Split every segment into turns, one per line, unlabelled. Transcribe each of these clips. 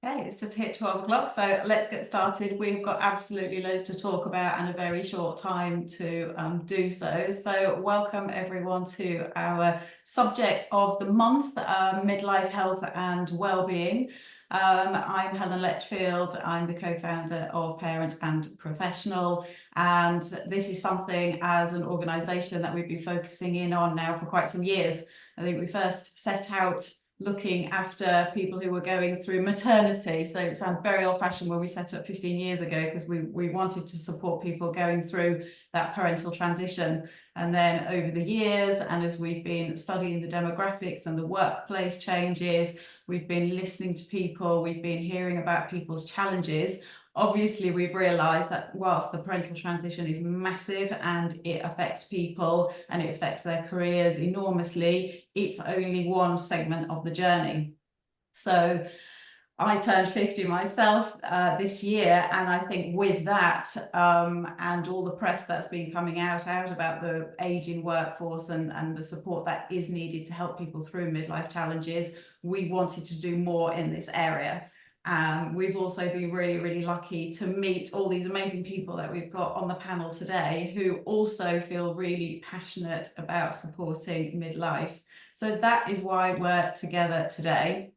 Okay, it's just hit 12 o'clock, so let's get started. We've got absolutely loads to talk about and a very short time to do so. So welcome everyone to our subject of the month, midlife health and wellbeing. I'm Helen Letchfield. I'm the co-founder of Parent and Professional, and this is something as an organisation that we've been focusing in on now for quite some years. I think we first set out looking after people who were going through maternity. So it sounds very old-fashioned when we set up 15 years ago, because we wanted to support people going through that parental transition. And then over the years, and as we've been studying the demographics and the workplace changes, we've been listening to people, we've been hearing about people's challenges. Obviously, we've realised that whilst the parental transition is massive and it affects people and it affects their careers enormously, it's only one segment of the journey. So I turned 50 myself this year, and I think with that and all the press that's been coming out about the ageing workforce and the support that is needed to help people through midlife challenges, we wanted to do more in this area. We've also been really lucky to meet all these amazing people that we've got on the panel today who also feel really passionate about supporting midlife. So that is why we're together today.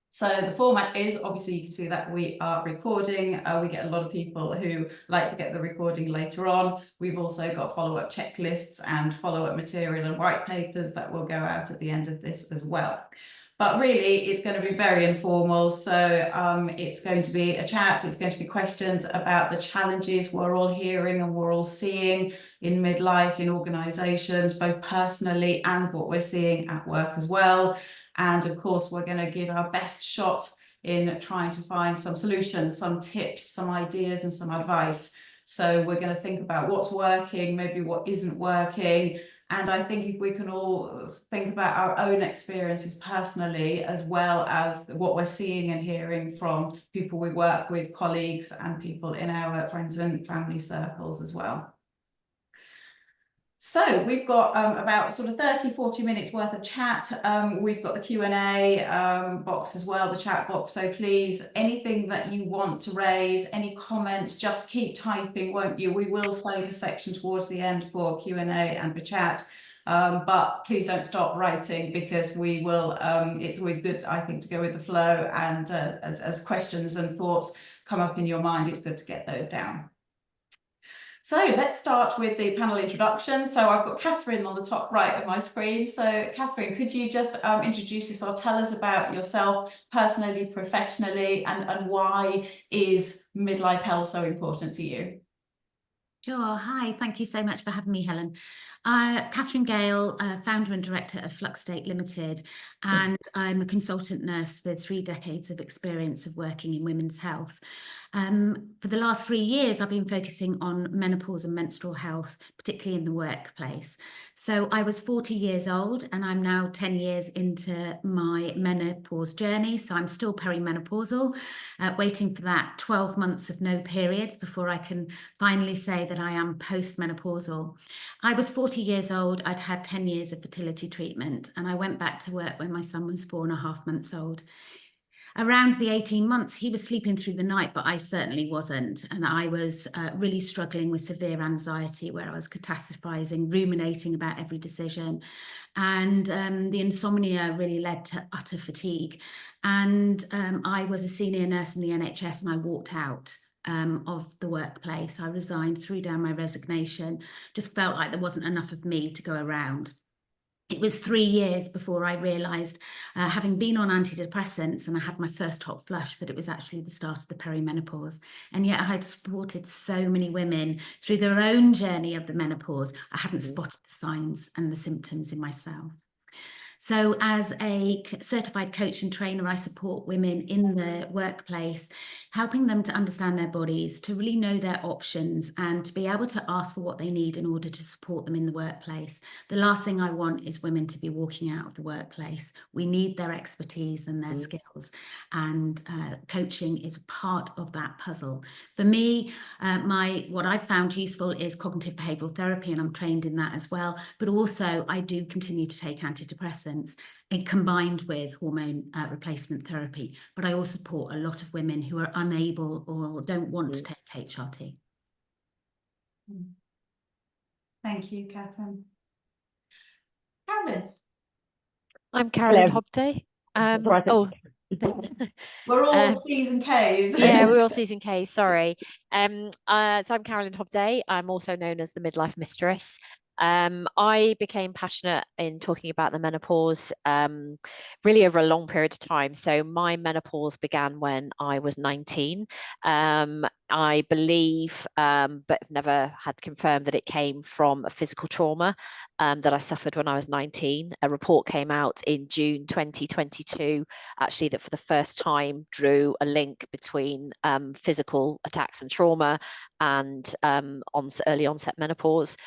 So the format is, obviously you can see that we are recording. We get a lot of people who like to get the recording later on. We've also got follow-up checklists and follow-up material and white papers that will go out at the end of this as well. But really, it's going to be very informal. So it's going to be a chat. It's going to be questions about the challenges we're all hearing and we're all seeing in midlife, in organisations, both personally and what we're seeing at work as well. And of course, we're going to give our best shot in trying to find some solutions, some tips, some ideas and some advice. So we're going to think about what's working, maybe what isn't working. And I think if we can all think about our own experiences personally, as well as what we're seeing and hearing from people we work with, colleagues and people in our friends and family circles as well. So we've got about sort of 30-40 minutes worth of chat. We've got the Q&A box as well, the chat box. So please, anything that you want to raise, any comments, just keep typing, won't you? We will save a section towards the end for Q&A and for chat. But please don't stop writing, because we will, it's always good, I think, to go with the flow. And as questions and thoughts come up in your mind, it's good to get those down. So let's start with the panel introduction. So I've got Catherine on the top right of my screen. So Catherine, could you just introduce yourself, tell us about yourself personally, professionally, and why is midlife health so important to you?
Sure. Hi, thank you so much for having me, Helen. Catherine Gale, founder and director of Flux State Limited, and I'm a consultant nurse with 3 decades of experience of working in women's health. For the last 3 years, I've been focusing on menopause and menstrual health, particularly in the workplace. So I was 40 years old and I'm now 10 years into my menopause journey. So I'm still perimenopausal, waiting for that 12 months of no periods before I can finally say that I am postmenopausal. I was 40 years old. I'd had 10 years of fertility treatment, and I went back to work when my son was 4.5 months old. Around the 18 months, he was sleeping through the night, but I certainly wasn't. And I was really struggling with severe anxiety, where I was catastrophizing, ruminating about every decision. And the insomnia really led to utter fatigue. And I was a senior nurse in the NHS, and I walked out of the workplace. I resigned, threw down my resignation, just felt like there wasn't enough of me to go around. It was 3 years before I realised, having been on antidepressants and I had my first hot flush, that it was actually the start of the perimenopause. And yet I had supported so many women through their own journey of the menopause. I hadn't spotted the signs and the symptoms in myself. So as a certified coach and trainer, I support women in the workplace, helping them to understand their bodies, to really know their options, and to be able to ask for what they need in order to support them in the workplace. The last thing I want is women to be walking out of the workplace. We need their expertise and their skills, and coaching is part of that puzzle. For me, what I've found useful is cognitive behavioural therapy, and I'm trained in that as well. But also I do continue to take antidepressants. antidepressants combined with hormone replacement therapy. But I also support a lot of women who are unable or don't want to take HRT.
Thank you, Catherine. Carolyn.
I'm Carolyn Hobday.
We're all C's and K's.
Yeah, we're all C's and K's, sorry. So I'm Carolyn Hobday. I'm also known as the Midlife Mistress. I became passionate in talking about the menopause really over a long period of time. So my menopause began when I was 19. I believe, but have never had confirmed that it came from a physical trauma that I suffered when I was 19. A report came out in June 2022, actually, that for the first time drew a link between physical attacks and trauma and early onset menopause,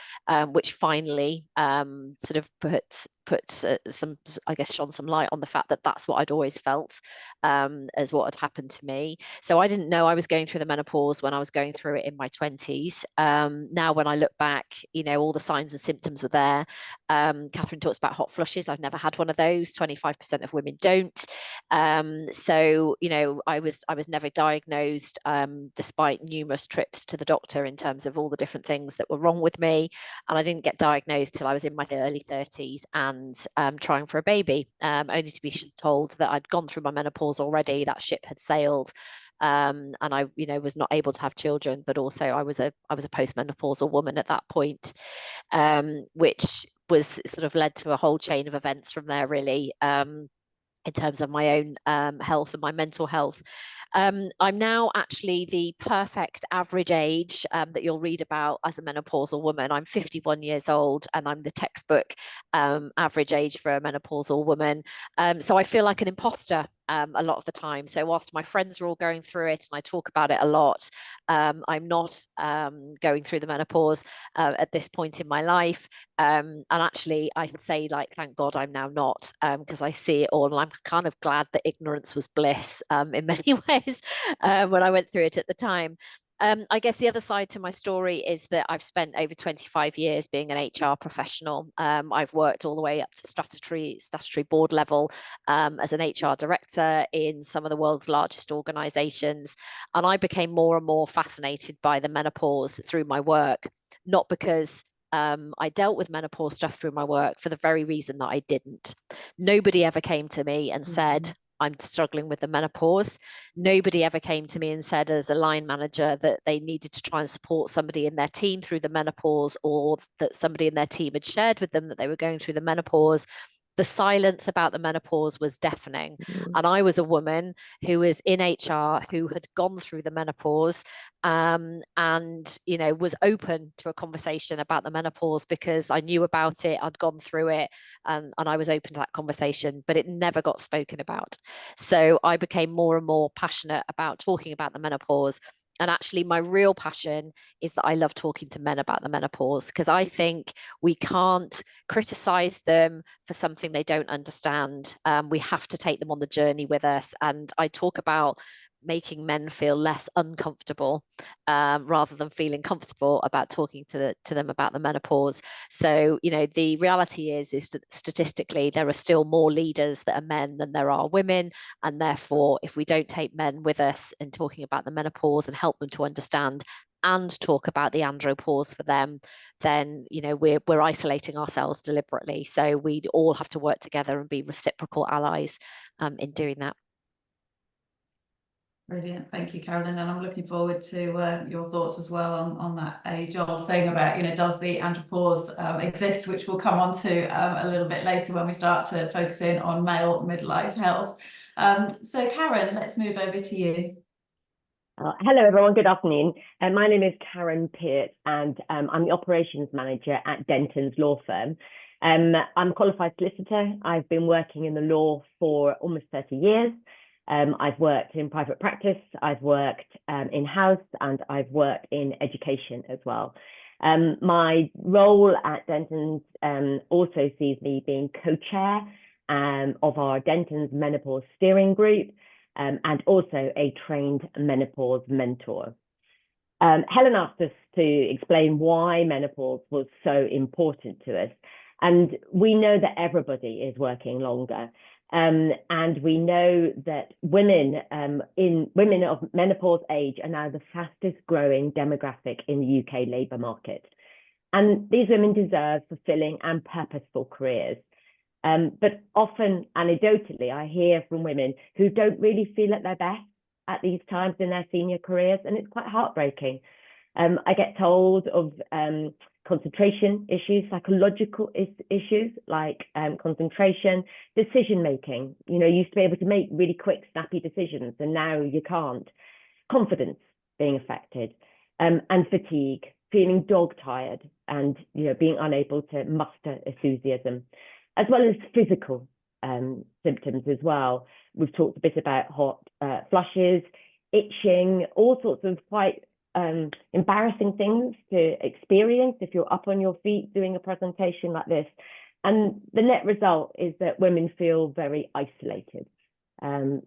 which finally sort of put some, I guess, shone some light on the fact that that's what I'd always felt as what had happened to me. So I didn't know I was going through the menopause when I was going through it in my 20s. Now, when I look back, you know, all the signs and symptoms were there. Catherine talks about hot flushes. I've never had one of those. 25% of women don't. So, you know, I was never diagnosed despite numerous trips to the doctor in terms of all the different things that were wrong with me. And I didn't get diagnosed till I was in my early 30s and trying for a baby, only to be told that I'd gone through my menopause already, that ship had sailed. And I, you know, was not able to have children, but also I was a postmenopausal woman at that point, which was sort of led to a whole chain of events from there, really. In terms of my own health and my mental health. I'm now actually the perfect average age that you'll read about as a menopausal woman. I'm 51 years old and I'm the textbook average age for a menopausal woman. So I feel like an imposter a lot of the time. So whilst my friends are all going through it and I talk about it a lot, I'm not going through the menopause at this point in my life. And actually, I can say, like, thank God I'm now not, because I see it all. And I'm kind of glad that ignorance was bliss in many ways when I went through it at the time. I guess the other side to my story is that I've spent over 25 years being an HR professional. I've worked all the way up to statutory board level as an HR director in some of the world's largest organizations. And I became more and more fascinated by the menopause through my work, not because I dealt with menopause stuff through my work, for the very reason that I didn't. Nobody ever came to me and said, I'm struggling with the menopause. Nobody ever came to me and said, as a line manager, that they needed to try and support somebody in their team through the menopause, or that somebody in their team had shared with them that they were going through the menopause. The silence about the menopause was deafening. And I was a woman who was in HR who had gone through the menopause and, you know, was open to a conversation about the menopause because I knew about it, I'd gone through it, and I was open to that conversation, but it never got spoken about. So I became more and more passionate about talking about the menopause. And actually, my real passion is that I love talking to men about the menopause, because I think we can't criticize them for something they don't understand. We have to take them on the journey with us. And I talk about making men feel less uncomfortable rather than feeling comfortable about talking to them about the menopause. So, you know, the reality is that statistically there are still more leaders that are men than there are women, and therefore if we don't take men with us in talking about the menopause and help them to understand and talk about the andropause for them, then, you know, we're isolating ourselves deliberately. So we all have to work together and be reciprocal allies in doing that.
Brilliant, thank you, Carolyn, and I'm looking forward to your thoughts as well on that age-old thing about, you know, does the andropause exist, which we'll come on to a little bit later when we start to focus in on male midlife health. So Karen, let's move over to you.
Hello everyone, good afternoon. My name is Karen Peart and I'm the operations manager at Denton's law firm. I'm a qualified solicitor. I've been working in the law for almost 30 years. I've worked in private practice, I've worked in-house, and I've worked in education as well. My role at Denton's also sees me being co-chair of our Denton's Menopause Steering Group, and also a trained menopause mentor. Helen asked us to explain why menopause was so important to us. And we know that everybody is working longer. And we know that women of menopause age are now the fastest growing demographic in the UK labour market. And these women deserve fulfilling and purposeful careers. But often, anecdotally, I hear from women who don't really feel at their best at these times in their senior careers, and it's quite heartbreaking. I get told of concentration issues, psychological issues like concentration, decision making. You know, you used to be able to make really quick, snappy decisions, and now you can't. Confidence being affected, and fatigue, feeling dog-tired, and being unable to muster enthusiasm, as well as physical symptoms as well. We've talked a bit about hot flushes, itching, all sorts of quite embarrassing things to experience if you're up on your feet doing a presentation like this. And the net result is that women feel very isolated. And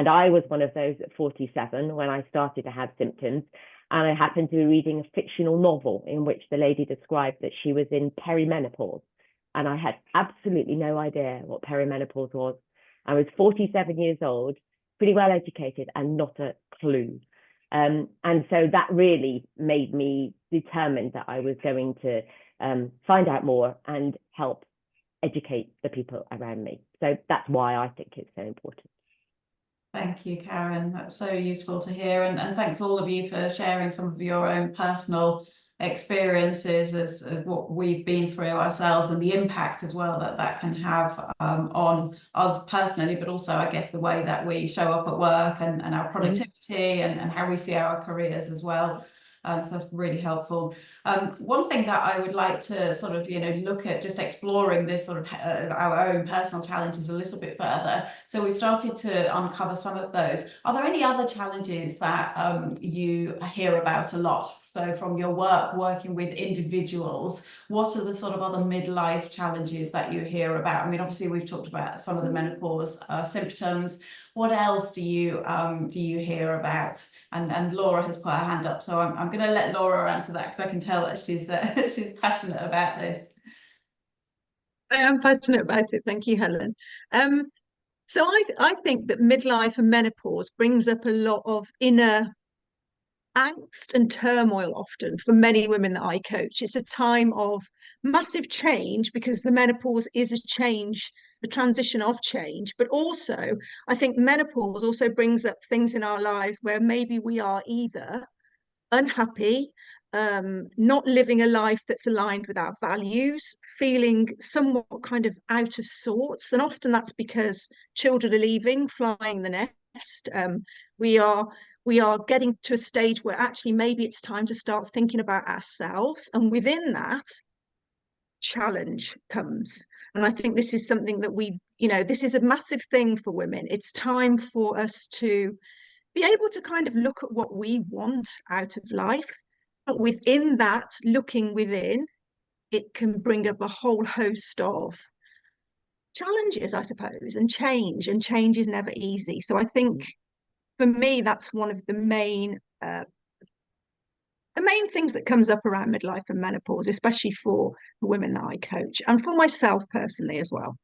I was one of those at 47 when I started to have symptoms. And I happened to be reading a fictional novel in which the lady described that she was in perimenopause. And I had absolutely no idea what perimenopause was. I was 47 years old, pretty well educated, and not a clue. And so that really made me determined that I was going to find out more and help educate the people around me. So that's why I think it's so important.
Thank you, Karen. That's so useful to hear. And thanks all of you for sharing some of your own personal experiences as what we've been through ourselves, and the impact as well that can have on us personally, but also I guess the way that we show up at work and our productivity and how we see our careers as well. So that's really helpful. One thing that I would like to sort of, look at, just exploring this sort of our own personal challenges a little bit further. So we started to uncover some of those. Are there any other challenges that you hear about a lot? So from your work working with individuals, what are the sort of other midlife challenges that you hear about? I mean, obviously we've talked about some of the menopause symptoms. What else do you hear about? And Laura has put her hand up, so I'm going to let Laura answer that because I can tell that she's passionate about this.
I am passionate about it. Thank you, Helen. So I think that midlife and menopause brings up a lot of inner angst and turmoil often for many women that I coach. It's a time of massive change because the menopause is a change, a transition of change, but also I think menopause also brings up things in our lives where maybe we are either unhappy, not living a life that's aligned with our values, feeling somewhat kind of out of sorts. And often that's because children are leaving, flying the nest. We are getting to a stage where actually maybe it's time to start thinking about ourselves. And within that, challenge comes. And I think this is something that this is a massive thing for women. It's time for us to be able to kind of look at what we want out of life. But within that, looking within, it can bring up a whole host of challenges, I suppose, and change is never easy. So I think for me, that's one of the main things that comes up around midlife and menopause, especially for the women that I coach and for myself personally as well.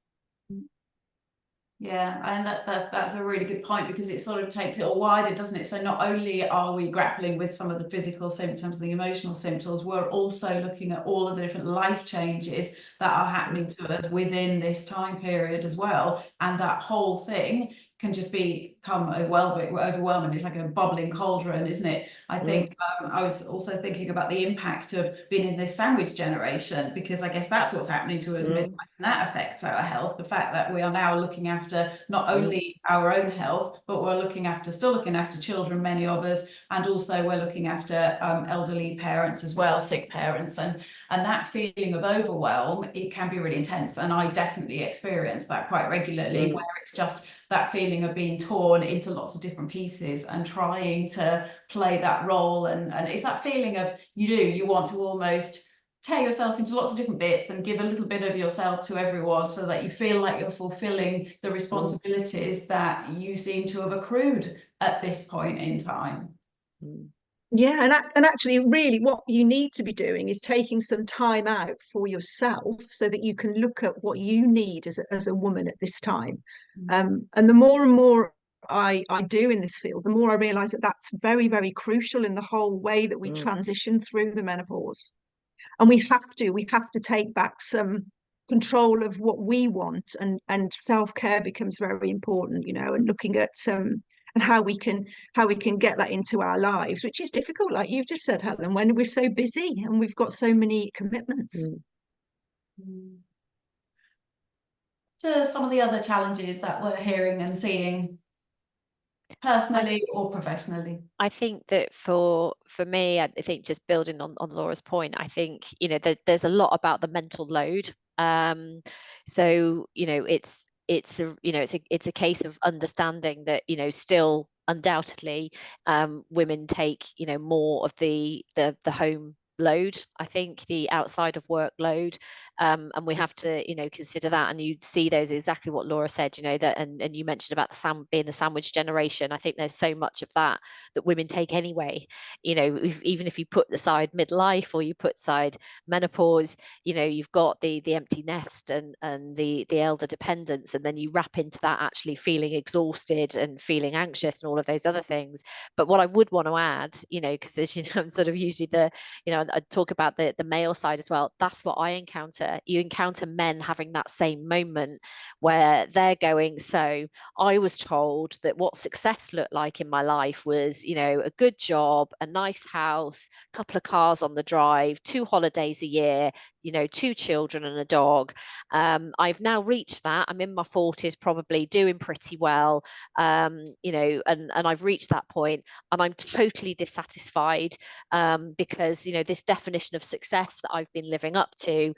Yeah, and that's a really good point, because it sort of takes it all wider, doesn't it? So not only are we grappling with some of the physical symptoms, the emotional symptoms, we're also looking at all of the different life changes that are happening to us within this time period as well. And that whole thing can just become overwhelming. It's like a bubbling cauldron, isn't it? I think I was also thinking about the impact of being in this sandwich generation, because I guess that's what's happening to us midlife, and that affects our health. The fact that we are now looking after not only our own health, but we're still looking after children, many of us, and also we're looking after elderly parents as well, sick parents, and that feeling of overwhelm, it can be really intense. And I definitely experience that quite regularly, where it's just that feeling of being torn into lots of different pieces and trying to play that role. And it's that feeling of you want to almost tear yourself into lots of different bits and give a little bit of yourself to everyone, so that you feel like you're fulfilling the responsibilities that you seem to have accrued at this point in time.
Yeah, and actually, really, what you need to be doing is taking some time out for yourself so that you can look at what you need as a woman at this time. And the more and more I do in this field, the more I realise that that's very, very crucial in the whole way that we transition through the menopause. And we have to take back some control of what we want, and self-care becomes very important, you know, and looking at and how we can get that into our lives, which is difficult, like you've just said, Helen, when we're so busy and we've got so many commitments.
To some of the other challenges that we're hearing and seeing personally or professionally?
I think that for me, I think just building on Laura's point, I think, you know, there's a lot about the mental load. So, you know, it's a case of understanding that, you know, still undoubtedly women take, you know, more of the home load, I think, the outside of work load, and we have to, you know, consider that. And you see those, exactly what Laura said, you know, that, and you mentioned about being the sandwich generation. I think there's so much of that women take anyway. You know, even if you put aside midlife or you put aside menopause, you know, you've got the empty nest and the elder dependence, and then you wrap into that actually feeling exhausted and feeling anxious and all of those other things. But what I would want to add, you know, because as you know, I'm sort of usually you know, I talk about the male side as well. That's what I encounter. You encounter men having that same moment where they're going, so I was told that what success looked like in my life was, you know, a good job, a nice house, a couple of cars on the drive, 2 holidays a year, you know, 2 children and a dog. I've now reached that. I'm in my 40s, probably doing pretty well, you know, and I've reached that point, and I'm totally dissatisfied, because, you know, this definition of success that I've been living up to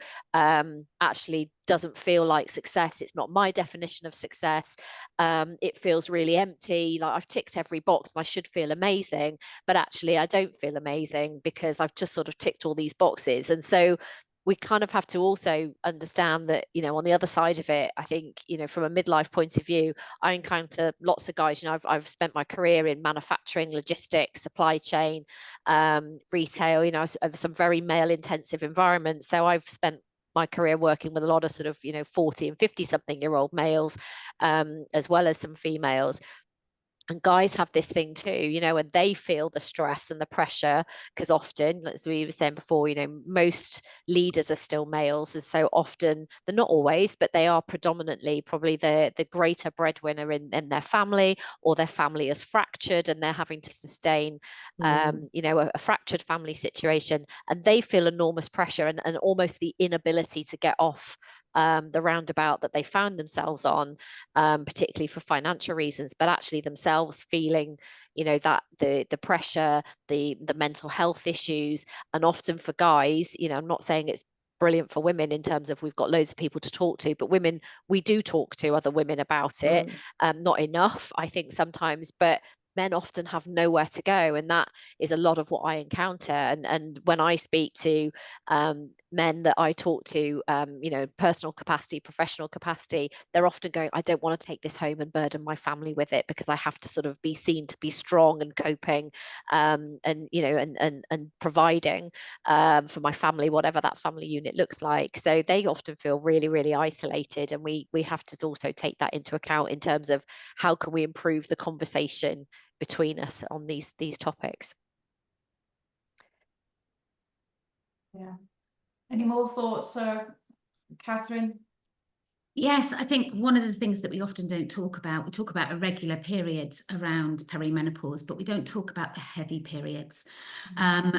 actually doesn't feel like success. It's not my definition of success. It feels really empty, like I've ticked every box and I should feel amazing, but actually I don't feel amazing because I've just sort of ticked all these boxes. And so we kind of have to also understand that, you know, on the other side of it, I think, you know, from a midlife point of view, I encounter lots of guys, you know, I've spent my career in manufacturing, logistics, supply chain, retail, you know, some very male intensive environments. So I've spent my career working with a lot of sort of, you know, 40 and 50 something year old males, as well as some females. And guys have this thing too, you know, and they feel the stress and the pressure because often, as we were saying before, you know, most leaders are still males. And so often, they're not always, but they are predominantly probably the greater breadwinner in their family, or their family is fractured and they're having to sustain, you know, a fractured family situation. And they feel enormous pressure and almost the inability to get off the roundabout that they found themselves on, particularly for financial reasons, but actually themselves feeling, you know, that the pressure, the mental health issues. And often for guys, you know, I'm not saying it's brilliant for women in terms of we've got loads of people to talk to, but women, we do talk to other women about it, not enough, I think, sometimes, but men often have nowhere to go, and that is a lot of what I encounter. And when I speak to men that I talk to, you know, personal capacity, professional capacity, they're often going, I don't want to take this home and burden my family with it because I have to sort of be seen to be strong and coping, and you know, and providing for my family, whatever that family unit looks like. So they often feel really, really isolated, and we have to also take that into account in terms of how can we improve the conversation between us on these topics.
Yeah. Any more thoughts, Catherine?
Yes, I think one of the things that we often don't talk about, we talk about irregular periods around perimenopause, but we don't talk about the heavy periods.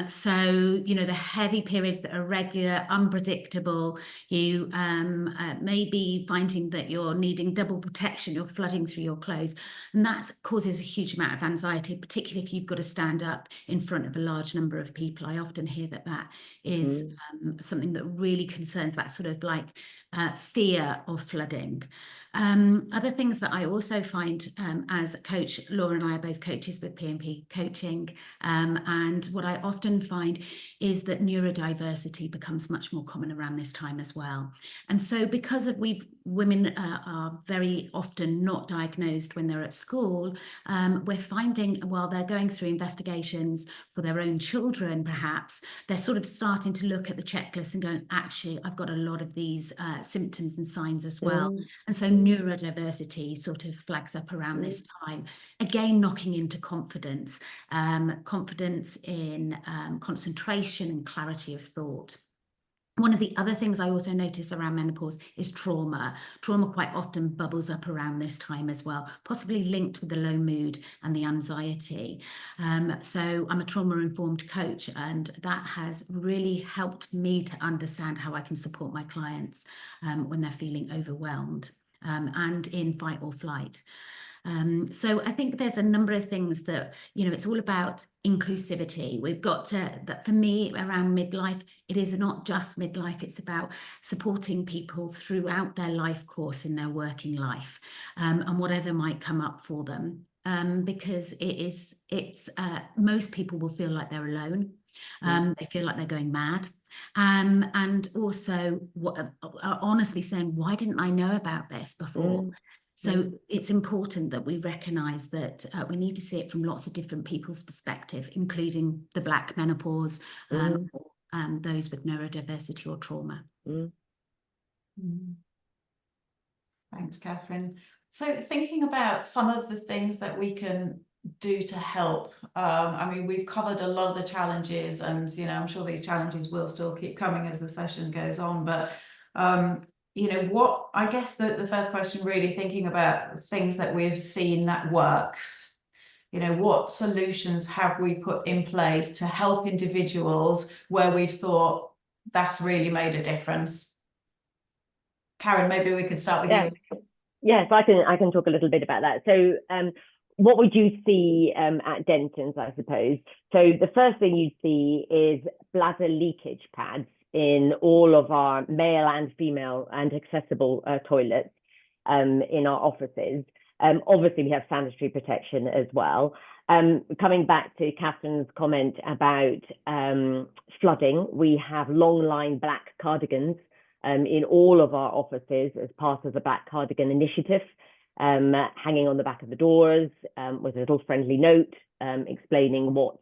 So, you know, the heavy periods that are regular, unpredictable, you may be finding that you're needing double protection, you're flooding through your clothes, and that causes a huge amount of anxiety, particularly if you've got to stand up in front of a large number of people. I often hear that is something that really concerns, that sort of like fear of flooding. Other things that I also find as a coach, Laura and I are both coaches with P&P Coaching, and what I often find is that neurodiversity becomes much more common around this time as well. And so because of women are very often not diagnosed when they're at school, we're finding while they're going through investigations for their own children, perhaps, they're sort of starting to look at the checklist and going, actually, I've got a lot of these symptoms and signs as well. And so neurodiversity sort of flags up around this time, again, knocking into confidence, confidence in concentration and clarity of thought. One of the other things I also notice around menopause is trauma. Trauma quite often bubbles up around this time as well, possibly linked with the low mood and the anxiety. So I'm a trauma-informed coach, and that has really helped me to understand how I can support my clients when they're feeling overwhelmed and in fight or flight. So I think there's a number of things that, it's all about inclusivity. We've got to, that for me around midlife, it is not just midlife, it's about supporting people throughout their life course in their working life, and whatever might come up for them. Because most people will feel like they're alone. They feel like they're going mad. And also are honestly saying, why didn't I know about this before? So it's important that we recognise that we need to see it from lots of different people's perspective, including the Black menopause, or those with neurodiversity or trauma.
Thanks, Catherine. So thinking about some of the things that we can do to help, I mean, we've covered a lot of the challenges, and I'm sure these challenges will still keep coming as the session goes on, but what I guess the first question, really thinking about things that we've seen that works, what solutions have we put in place to help individuals where we've thought that's really made a difference? Karen, maybe we could start with you.
Yes, I can talk a little bit about that. So what would you see at Denton's, I suppose? So the first thing you'd see is bladder leakage pads in all of our male and female and accessible toilets in our offices. Obviously, we have sanitary protection as well. Coming back to Catherine's comment about flooding, we have long line black cardigans in all of our offices as part of the Black Cardigan Initiative, hanging on the back of the doors with a little friendly note explaining what,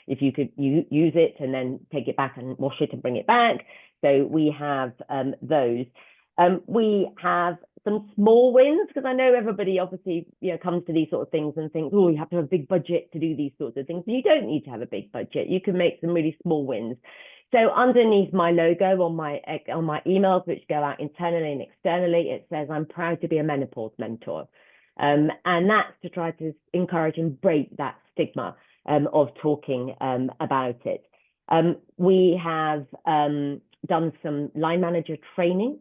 if you could use it and then take it back and wash it and bring it back. So we have those. We have some small wins, because I know everybody obviously comes to these sort of things and thinks, oh, you have to have a big budget to do these sorts of things. You don't need to have a big budget. You can make some really small wins. So underneath my logo on my emails, which go out internally and externally, it says, I'm proud to be a menopause mentor. And that's to try to encourage and break that stigma of talking about it. We have done some line manager training.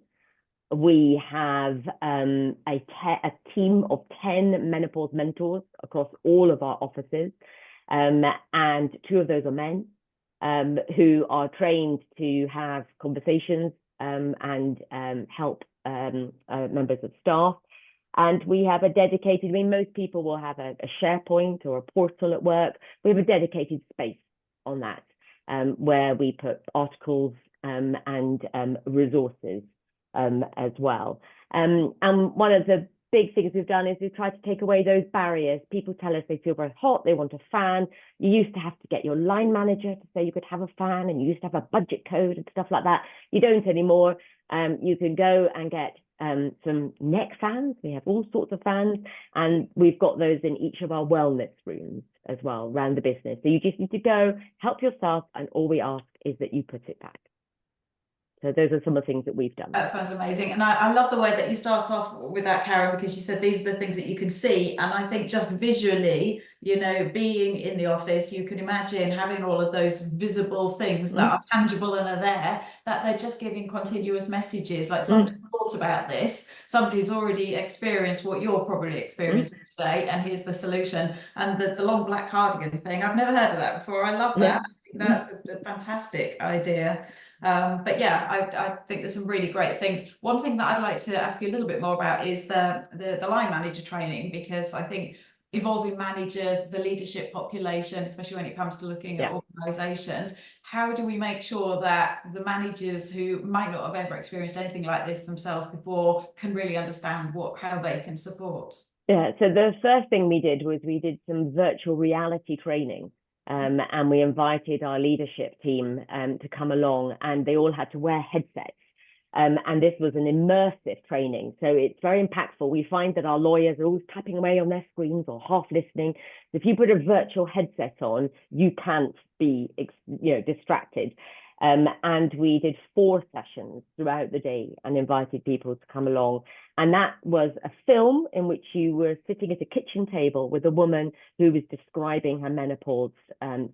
We have a team of 10 menopause mentors across all of our offices, and 2 of those are men. Who are trained to have conversations and help members of staff. And we have a dedicated, I mean, most people will have a SharePoint or a portal at work. We have a dedicated space on that where we put articles and resources as well. And one of the big things we've done is we've tried to take away those barriers. People tell us they feel very hot, they want a fan. You used to have to get your line manager to say you could have a fan, and you used to have a budget code and stuff like that. You don't anymore. You can go and get some neck fans. We have all sorts of fans, and we've got those in each of our wellness rooms as well around the business. So you just need to go, help yourself, and all we ask is that you put it back. So those are some of the things that we've done.
That sounds amazing. And I love the way that you start off with that, Karen, because you said these are the things that you can see. And I think just visually, being in the office, you can imagine having all of those visible things that are tangible and are there, that they're just giving continuous messages. Like somebody's thought about this, somebody's already experienced what you're probably experiencing today, and here's the solution. And the long black cardigan thing, I've never heard of that before. I love that. I think that's a fantastic idea. But yeah, I think there's some really great things. One thing that I'd like to ask you a little bit more about is the line manager training, because I think involving managers, the leadership population, especially when it comes to looking at organisations, how do we make sure that the managers who might not have ever experienced anything like this themselves before can really understand how they can support?
Yeah, so the first thing we did was we did some virtual reality training, and we invited our leadership team to come along, and they all had to wear headsets. And this was an immersive training, so it's very impactful. We find that our lawyers are always tapping away on their screens or half listening. If you put a virtual headset on, you can't be, distracted. And we did 4 sessions throughout the day and invited people to come along. And that was a film in which you were sitting at a kitchen table with a woman who was describing her menopause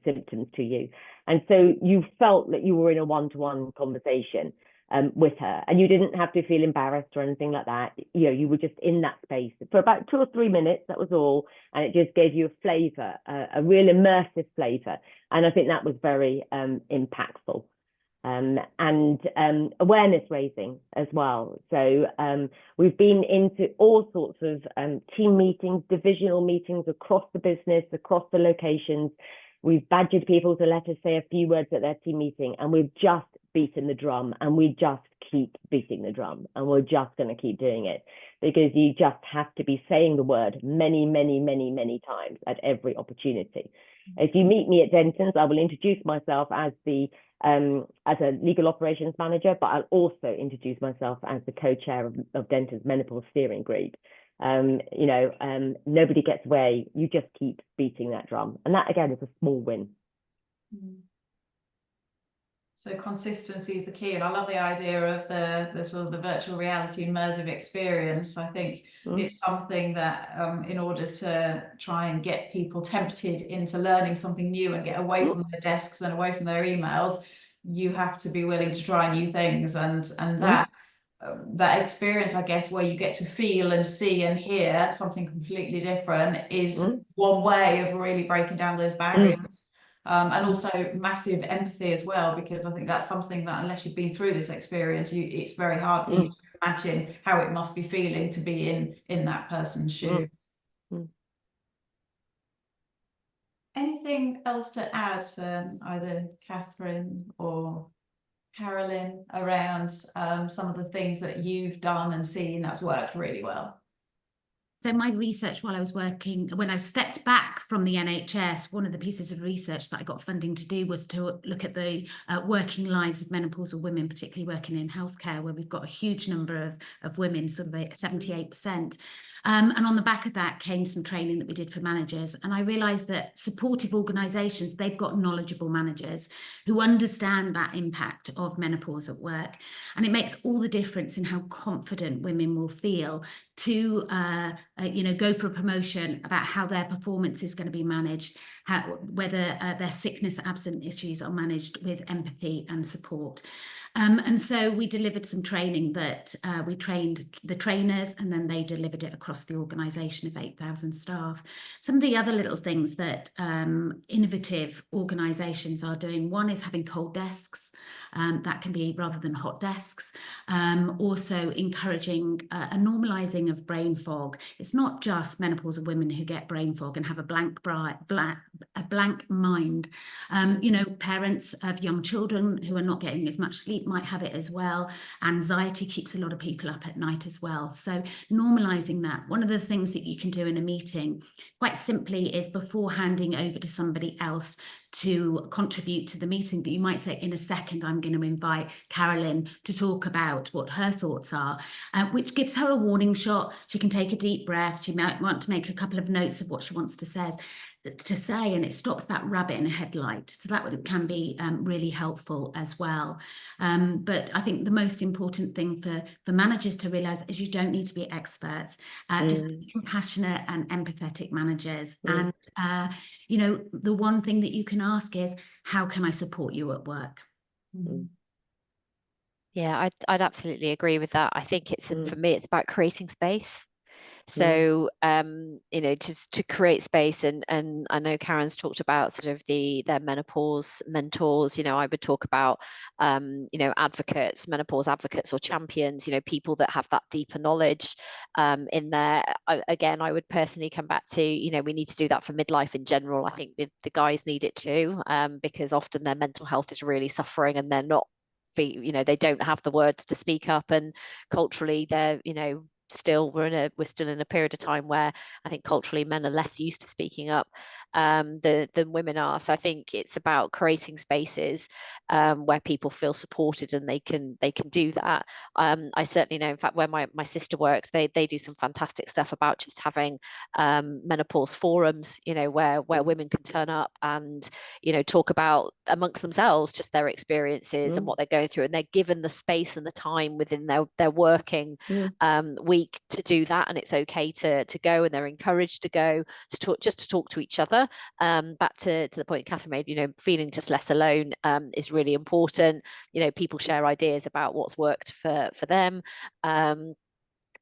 symptoms to you. And so you felt that you were in a one-to-one conversation with her, and you didn't have to feel embarrassed or anything like that. You were just in that space for about 2 or 3 minutes, that was all, and it just gave you a flavor, a real immersive flavor. And I think that was very impactful. And awareness raising as well. So we've been into all sorts of team meetings, divisional meetings across the business, across the locations. We've badgered people to let us say a few words at their team meeting, and we've just beaten the drum, and we just keep beating the drum, and we're just going to keep doing it, because you just have to be saying the word many, many, many, many times at every opportunity. If you meet me at Denton's, I will introduce myself as a legal operations manager, but I'll also introduce myself as the co-chair of Denton's menopause steering group. Nobody gets away. You just keep beating that drum, and that again is a small win.
So consistency is the key, and I love the idea of the sort of the virtual reality immersive experience. I think it's something that in order to try and get people tempted into learning something new and get away from their desks and away from their emails, you have to be willing to try new things, and that experience, I guess, where you get to feel and see and hear something completely different is one way of really breaking down those barriers. And also massive empathy as well, because I think that's something that unless you've been through this experience, it's very hard for you to imagine how it must be feeling to be in that person's shoe. Anything else to add, either Catherine or Carolyn, around some of the things that you've done and seen that's worked really well?
So my research while I was working, when I stepped back from the NHS, one of the pieces of research that I got funding to do was to look at the working lives of menopausal women, particularly working in healthcare, where we've got a huge number of women, sort of 78%. And on the back of that came some training that we did for managers. And I realised that supportive organisations, they've got knowledgeable managers who understand that impact of menopause at work. And it makes all the difference in how confident women will feel to go for a promotion, about how their performance is going to be managed, whether their sickness absent issues are managed with empathy and support. And so we delivered some training that we trained the trainers, and then they delivered it across the organisation of 8,000 staff. Some of the other little things that innovative organisations are doing, one is having cold desks. That can be rather than hot desks. Also encouraging a normalising of brain fog. It's not just menopausal women who get brain fog and have a blank mind. Parents of young children who are not getting as much sleep might have it as well. Anxiety keeps a lot of people up at night as well. So normalising that. One of the things that you can do in a meeting, quite simply, is before handing over to somebody else to contribute to the meeting, that you might say, in a second, I'm going to invite Carolyn to talk about what her thoughts are, which gives her a warning shot. She can take a deep breath. She might want to make a couple of notes of what she wants to say, and it stops that rabbit in a headlight. So that can be really helpful as well. But I think the most important thing for managers to realise is you don't need to be experts. Just be compassionate and empathetic managers. And the one thing that you can ask is, how can I support you at work?
Yeah, I'd absolutely agree with that. I think it's for me, it's about creating space. So you know, just to create space, and I know Karen's talked about sort of their menopause mentors. You know, I would talk about you know, advocates, menopause advocates or champions, you know, people that have that deeper knowledge in there. Again, I would personally come back to, you know, we need to do that for midlife in general. I think the guys need it too, because often their mental health is really suffering and they're not, you know, they don't have the words to speak up, and culturally they're, you know, we're still in a period of time where I think culturally men are less used to speaking up than women are. So I think it's about creating spaces where people feel supported and they can do that. I certainly know, in fact, where my sister works, they do some fantastic stuff about just having menopause forums, you know, where women can turn up and, you know, talk about amongst themselves just their experiences and what they're going through, and they're given the space and the time within their working week to do that, and it's okay to go, and they're encouraged to go to talk to each other. Back to the point Catherine made, you know, feeling just less alone is really important. You know, people share ideas about what's worked for them.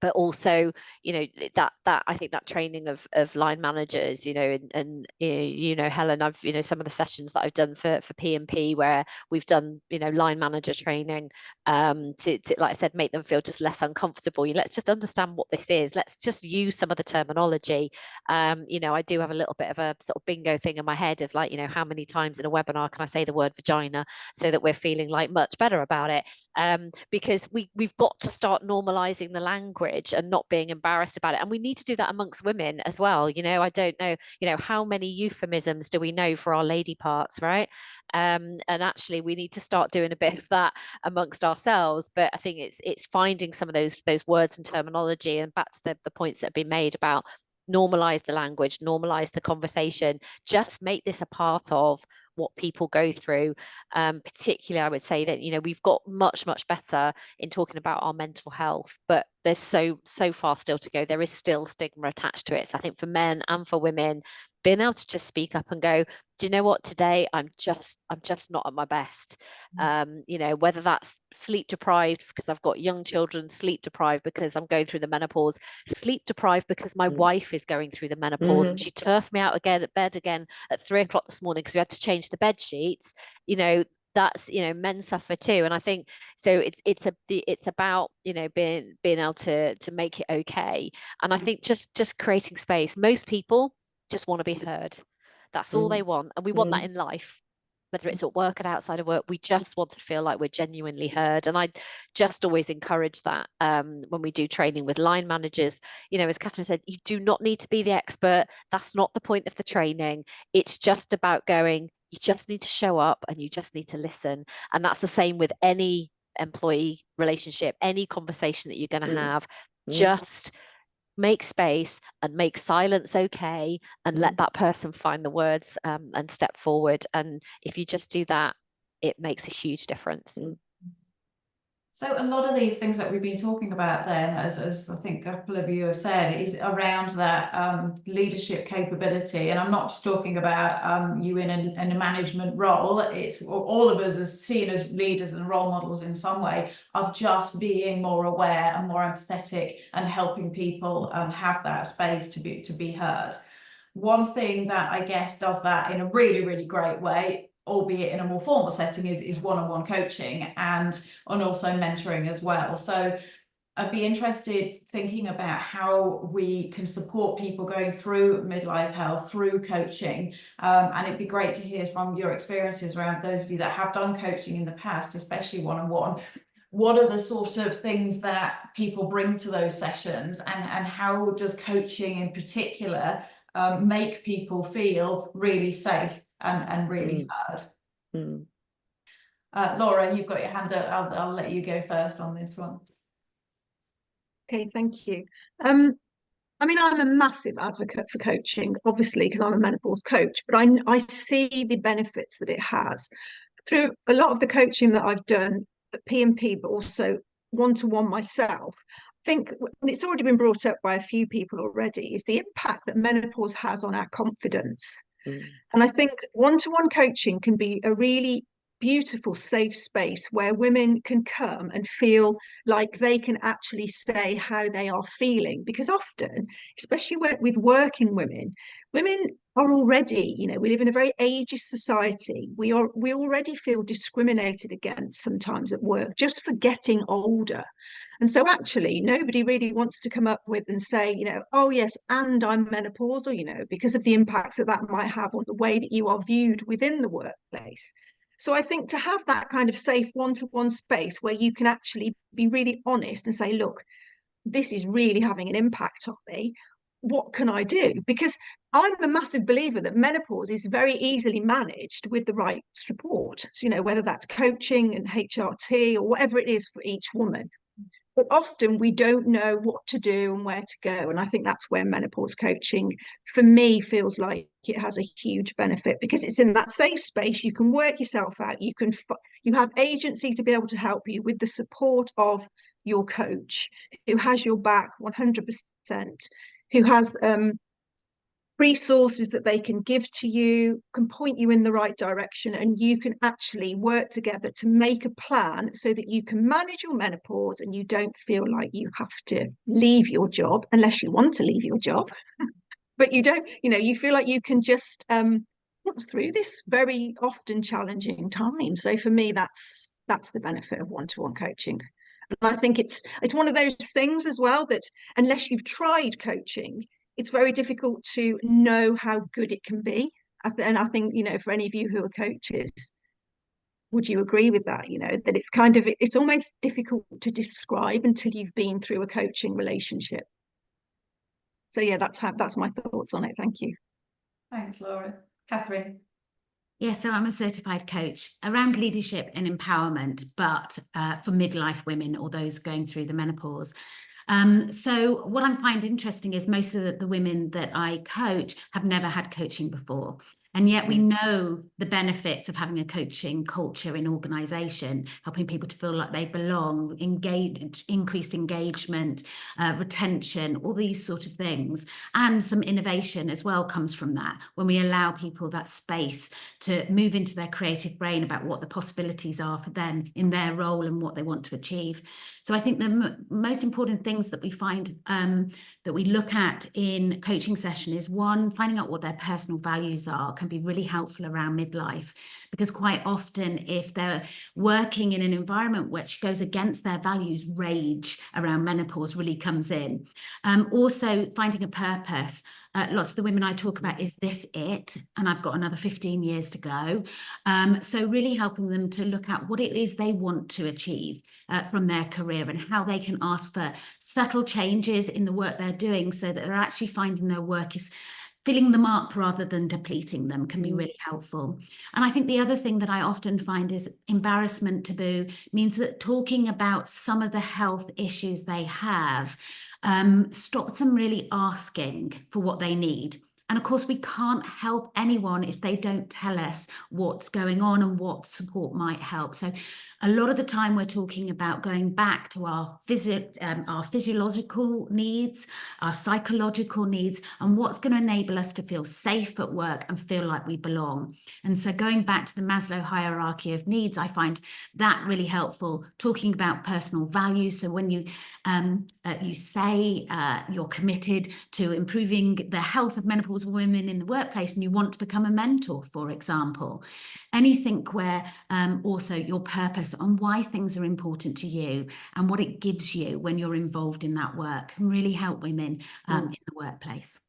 But also, you know, that I think that training of line managers, you know, and you know, Helen, I've, you know, some of the sessions that I've done for P&P where we've done, you know, line manager training to like I said, make them feel just less uncomfortable. Let's just understand what this is. Let's just use some of the terminology. You know, I do have a little bit of a sort of bingo thing in my head of like, you know, how many times in a webinar can I say the word vagina so that we're feeling like much better about it? Because we've got to start normalizing the language and not being embarrassed about it, and we need to do that amongst women as well. You know, I don't know, you know, how many euphemisms do we know for our lady parts, right? And actually we need to start doing a bit of that amongst ourselves. But I think it's finding some of those words and terminology, and back to the points that have been made about normalize the language, normalize the conversation, just make this a part of what people go through. Particularly, I would say that, you know, we've got much better in talking about our mental health, but there's so far still to go. There is still stigma attached to it. So I think for men and for women, being able to just speak up and go, do you know what, today I'm just not at my best. You know, whether that's sleep deprived because I've got young children, sleep deprived because I'm going through the menopause, sleep deprived because my wife is going through the menopause and she turfed me out again at bed again at 3 o'clock this morning because we had to change the bed sheets. You know, that's, you know, men suffer too. And I think so it's about, you know, being able to make it okay. And I think just creating space. Most people just want to be heard. That's all they want, and we want that in life, whether it's at work or outside of work. We just want to feel like we're genuinely heard. And I just always encourage that when we do training with line managers. You know, as Catherine said, you do not need to be the expert. That's not the point of the training. It's just about going, you just need to show up and you just need to listen. And that's the same with any employee relationship, any conversation that you're going to have. Just make space and make silence okay, and let that person find the words and step forward. And if you just do that, it makes a huge difference.
So a lot of these things that we've been talking about then, as I think a couple of you have said, is around that leadership capability. And I'm not just talking about you in a management role. It's all of us as seen as leaders and role models in some way of just being more aware and more empathetic and helping people have that space to be heard. One thing that I guess does that in a really great way, albeit in a more formal setting, is one-on-one coaching and also mentoring as well. So I'd be interested thinking about how we can support people going through midlife health through coaching. And it'd be great to hear from your experiences around those of you that have done coaching in the past, especially one-on-one. What are the sort of things that people bring to those sessions, and how does coaching in particular make people feel really safe and really heard? Laura, you've got your hand up. I'll let you go first on this one.
Okay, thank you. I mean, I'm a massive advocate for coaching, obviously, because I'm a menopause coach, but I see the benefits that it has. Through a lot of the coaching that I've done at P&P, but also one-to-one myself, I think, and it's already been brought up by a few people already, is the impact that menopause has on our confidence. And I think one-to-one coaching can be a really beautiful safe space where women can come and feel like they can actually say how they are feeling, because often, especially with working women are already, you know, we live in a very ageist society. We already feel discriminated against sometimes at work just for getting older. And so actually nobody really wants to come up with and say, you know, oh yes, and I'm menopausal, you know, because of the impacts that that might have on the way that you are viewed within the workplace. So I think to have that kind of safe one-to-one space where you can actually be really honest and say, look, this is really having an impact on me. What can I do? Because I'm a massive believer that menopause is very easily managed with the right support. So, you know, whether that's coaching and HRT or whatever it is for each woman. But often we don't know what to do and where to go. And I think that's where menopause coaching, for me, feels like it has a huge benefit, because it's in that safe space. You can work yourself out. You have agency to be able to help you with the support of your coach, who has your back 100%, who has resources that they can give to you, can point you in the right direction, and you can actually work together to make a plan so that you can manage your menopause and you don't feel like you have to leave your job unless you want to leave your job. But you don't, you know, you feel like you can just get through this very often challenging time. So for me, that's the benefit of one-to-one coaching. And I think it's one of those things as well that unless you've tried coaching, it's very difficult to know how good it can be. And I think, you know, for any of you who are coaches, would you agree with that? You know, that it's almost difficult to describe until you've been through a coaching relationship. So yeah, that's my thoughts on it. Thank you.
Thanks, Laura. Catherine.
Yeah, so I'm a certified coach around leadership and empowerment, but for midlife women or those going through the menopause. So what I find interesting is most of the women that I coach have never had coaching before. And yet we know the benefits of having a coaching culture in organisation, helping people to feel like they belong, increased engagement, retention, all these sort of things. And some innovation as well comes from that, when we allow people that space to move into their creative brain about what the possibilities are for them in their role and what they want to achieve. So I think the most important things that we find that we look at in coaching session is, one, finding out what their personal values are can be really helpful around midlife, because quite often if they're working in an environment which goes against their values, rage around menopause really comes in. Also finding a purpose. Lots of the women I talk about, is this it? And I've got another 15 years to go. So really helping them to look at what it is they want to achieve from their career, and how they can ask for subtle changes in the work they're doing so that they're actually finding their work is filling them up rather than depleting them, can be really helpful. And I think the other thing that I often find is embarrassment taboo means that talking about some of the health issues they have stops them really asking for what they need. And of course, we can't help anyone if they don't tell us what's going on and what support might help. So a lot of the time we're talking about going back to our physiological needs, our psychological needs, and what's going to enable us to feel safe at work and feel like we belong. And so going back to the Maslow hierarchy of needs, I find that really helpful, talking about personal values. So when you say you're committed to improving the health of menopausal women in the workplace and you want to become a mentor, for example, anything where also your purpose on why things are important to you and what it gives you when you're involved in that work can really help women in the workplace.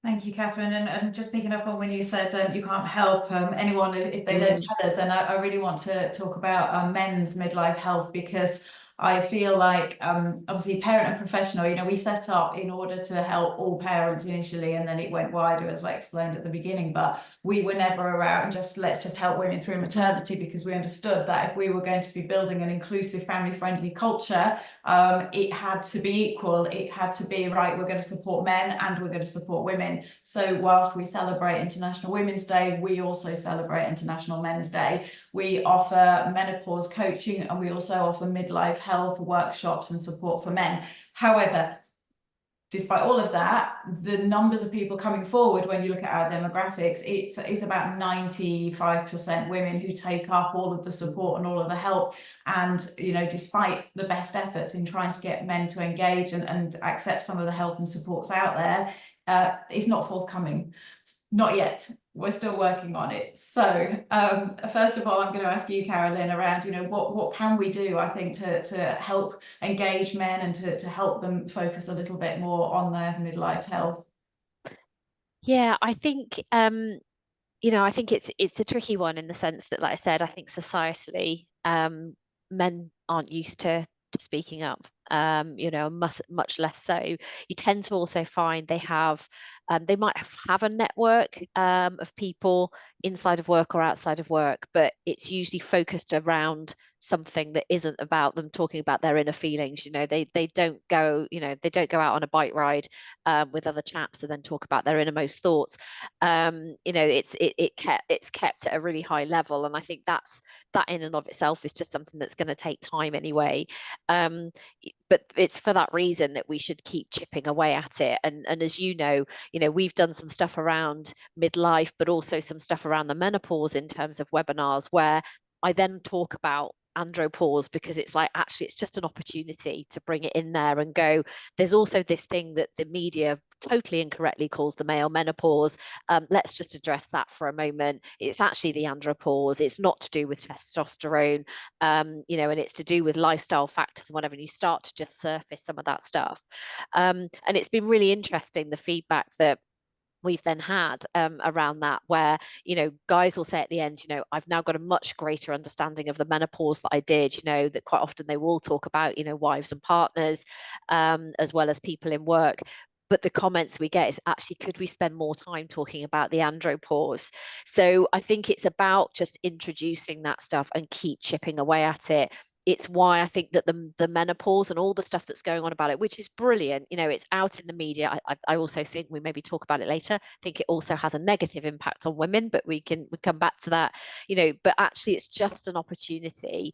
Thank you, Catherine. And just picking up on when you said you can't help anyone if they don't tell us, and I really want to talk about men's midlife health, because I feel like obviously parent and professional, you know, we set up in order to help all parents initially, and then it went wider, as I explained at the beginning. But we were never around let's just help women through maternity, because we understood that if we were going to be building an inclusive, family-friendly culture, it had to be equal. It had to be, right, we're going to support men and we're going to support women. So whilst we celebrate International Women's Day, we also celebrate International Men's Day. We offer menopause coaching, and we also offer midlife health workshops and support for men. However, despite all of that, the numbers of people coming forward, when you look at our demographics, it's about 95% women who take up all of the support and all of the help. And, you know, despite the best efforts in trying to get men to engage and accept some of the help and supports out there, it's not forthcoming. Not yet. We're still working on it. So first of all, I'm going to ask you, Carolyn, around, you know, what can we do, I think, to help engage men and to help them focus a little bit more on their midlife health?
Yeah, I think you know, I think it's a tricky one in the sense that, like I said, I think societally, men aren't used to speaking up. You know, much less so. You tend to also find they might have a network of people inside of work or outside of work, but it's usually focused around something that isn't about them talking about their inner feelings. You know, they don't go, you know, they don't go out on a bike ride with other chaps and then talk about their innermost thoughts. You know, it's kept at a really high level, and I think that in and of itself is just something that's going to take time anyway. But it's for that reason that we should keep chipping away at it. And as you know, we've done some stuff around midlife, but also some stuff around the menopause in terms of webinars where I then talk about andropause, because it's like, actually, it's just an opportunity to bring it in there and go, there's also this thing that the media totally incorrectly calls the male menopause. Let's just address that for a moment. It's actually the andropause. It's not to do with testosterone, you know, and it's to do with lifestyle factors and whatever. And you start to just surface some of that stuff. And it's been really interesting, the feedback that we've then had around that, where, you know, guys will say at the end, you know, I've now got a much greater understanding of the menopause that I did, you know, that quite often they will talk about, you know, wives and partners, as well as people in work. But the comments we get is, actually, could we spend more time talking about the andropause? So I think it's about just introducing that stuff and keep chipping away at it. It's why I think that the menopause and all the stuff that's going on about it, which is brilliant, you know, it's out in the media. I also think we maybe talk about it later. I think it also has a negative impact on women, but we come back to that, you know, but actually it's just an opportunity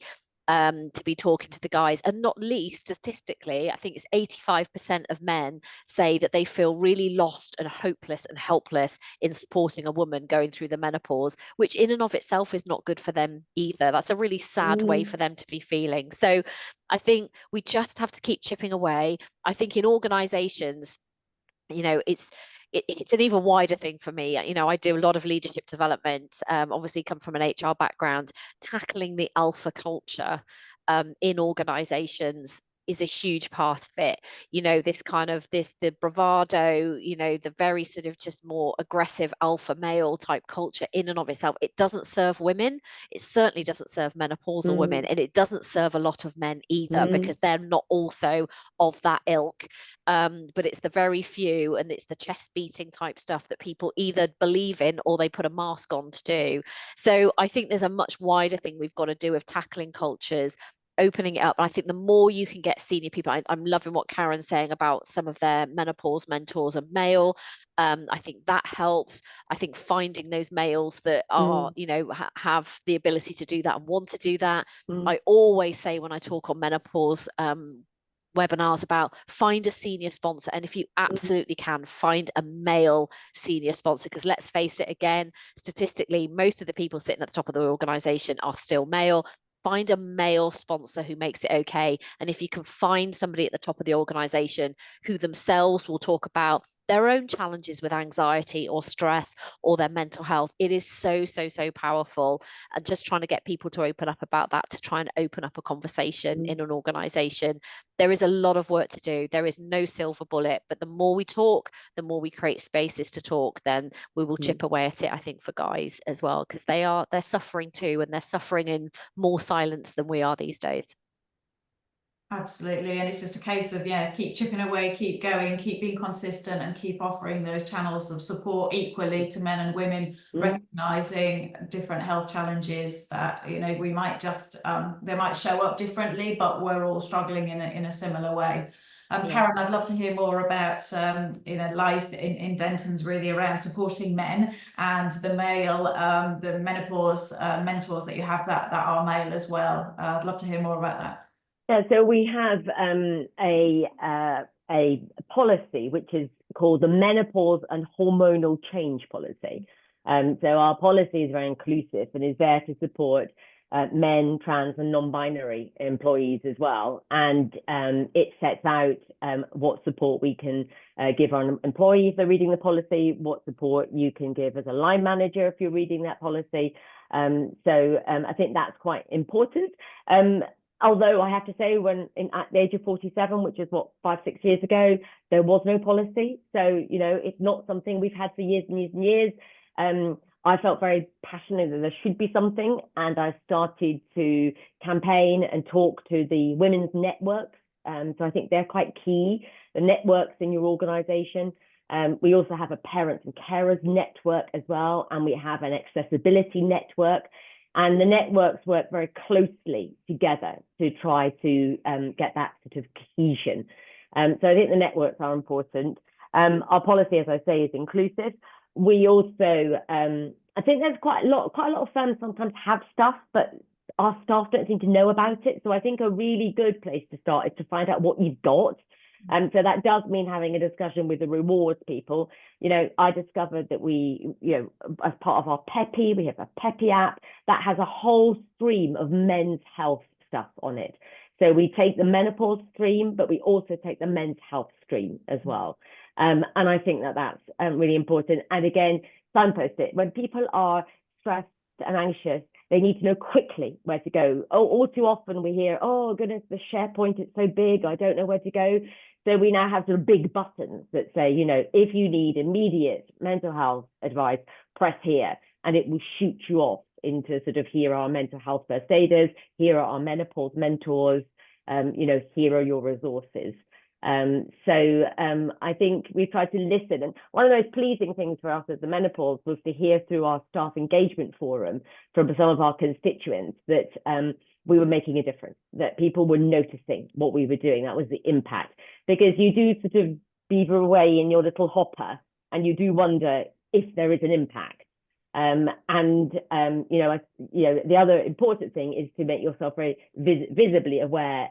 to be talking to the guys. And not least, statistically, I think it's 85% of men say that they feel really lost and hopeless and helpless in supporting a woman going through the menopause, which in and of itself is not good for them either. That's a really sad way for them to be feeling. So I think we just have to keep chipping away. I think in organizations, you know, it's an even wider thing for me. You know, I do a lot of leadership development, obviously come from an HR background. Tackling the alpha culture in organizations is a huge part of it. You know, this kind of the bravado, you know, the very sort of just more aggressive alpha male type culture in and of itself, it doesn't serve women. It certainly doesn't serve menopausal women, and it doesn't serve a lot of men either, because they're not also of that ilk. But it's the very few, and it's the chest beating type stuff that people either believe in or they put a mask on to do. So I think there's a much wider thing we've got to do of tackling cultures, opening it up. And I think the more you can get senior people, I'm loving what Karen's saying about some of their menopause mentors are male. I think that helps. I think finding those males that are, you know, have the ability to do that and want to do that. I always say when I talk on menopause webinars about, find a senior sponsor, and if you absolutely can, find a male senior sponsor, because let's face it, again, statistically, most of the people sitting at the top of the organization are still male. Find a male sponsor who makes it okay. And if you can find somebody at the top of the organization who themselves will talk about their own challenges with anxiety or stress or their mental health, it is so powerful. And just trying to get people to open up about that, to try and open up a conversation in an organization. There is a lot of work to do. There is no silver bullet, but the more we talk, the more we create spaces to talk, then we will chip away at it, I think, for guys as well, because they're suffering too, and they're suffering in more silence than we are these days.
Absolutely. And it's just a case of, yeah, keep chipping away, keep going, keep being consistent, and keep offering those channels of support equally to men and women, recognizing different health challenges that, you know, we might just, they might show up differently, but we're all struggling in a similar way. Karen, I'd love to hear more about, you know, life in Denton's, really around supporting men and the male, the menopause mentors that you have that are male as well. I'd love to hear more about that.
Yeah, so we have a policy which is called the menopause and hormonal change policy. So our policy is very inclusive and is there to support men, trans and non-binary employees as well. And it sets out what support we can give our employees if they're reading the policy, what support you can give as a line manager if you're reading that policy. So I think that's quite important. Although I have to say, at the age of 47, which is what, 5-6 years ago, there was no policy. So, you know, it's not something we've had for years and years and years. I felt very passionate that there should be something, and I started to campaign and talk to the women's networks. So I think they're quite key, the networks in your organisation. We also have a parents and carers network as well, and we have an accessibility network. And the networks work very closely together to try to get that sort of cohesion. So I think the networks are important. Our policy, as I say, is inclusive. We also, I think there's quite a lot of firms sometimes have stuff, but our staff don't seem to know about it. So I think a really good place to start is to find out what you've got. So that does mean having a discussion with the rewards people. You know, I discovered that we, you know, as part of our PEPI, we have a PEPI app that has a whole stream of men's health stuff on it. So we take the menopause stream, but we also take the men's health stream as well. And I think that that's really important. And again, signpost it. When people are stressed and anxious, they need to know quickly where to go. Oh, all too often we hear, oh goodness, the SharePoint, it's so big, I don't know where to go. So we now have sort of big buttons that say, you know, if you need immediate mental health advice, press here, and it will shoot you off into sort of, here are our mental health first aiders, here are our menopause mentors, you know, here are your resources. So I think we've tried to listen, and one of the most pleasing things for us as the menopause was to hear through our staff engagement forum from some of our constituents that we were making a difference, that people were noticing what we were doing. That was the impact, because you do sort of beaver away in your little hopper and you do wonder if there is an impact. You know, the other important thing is to make yourself very visibly aware,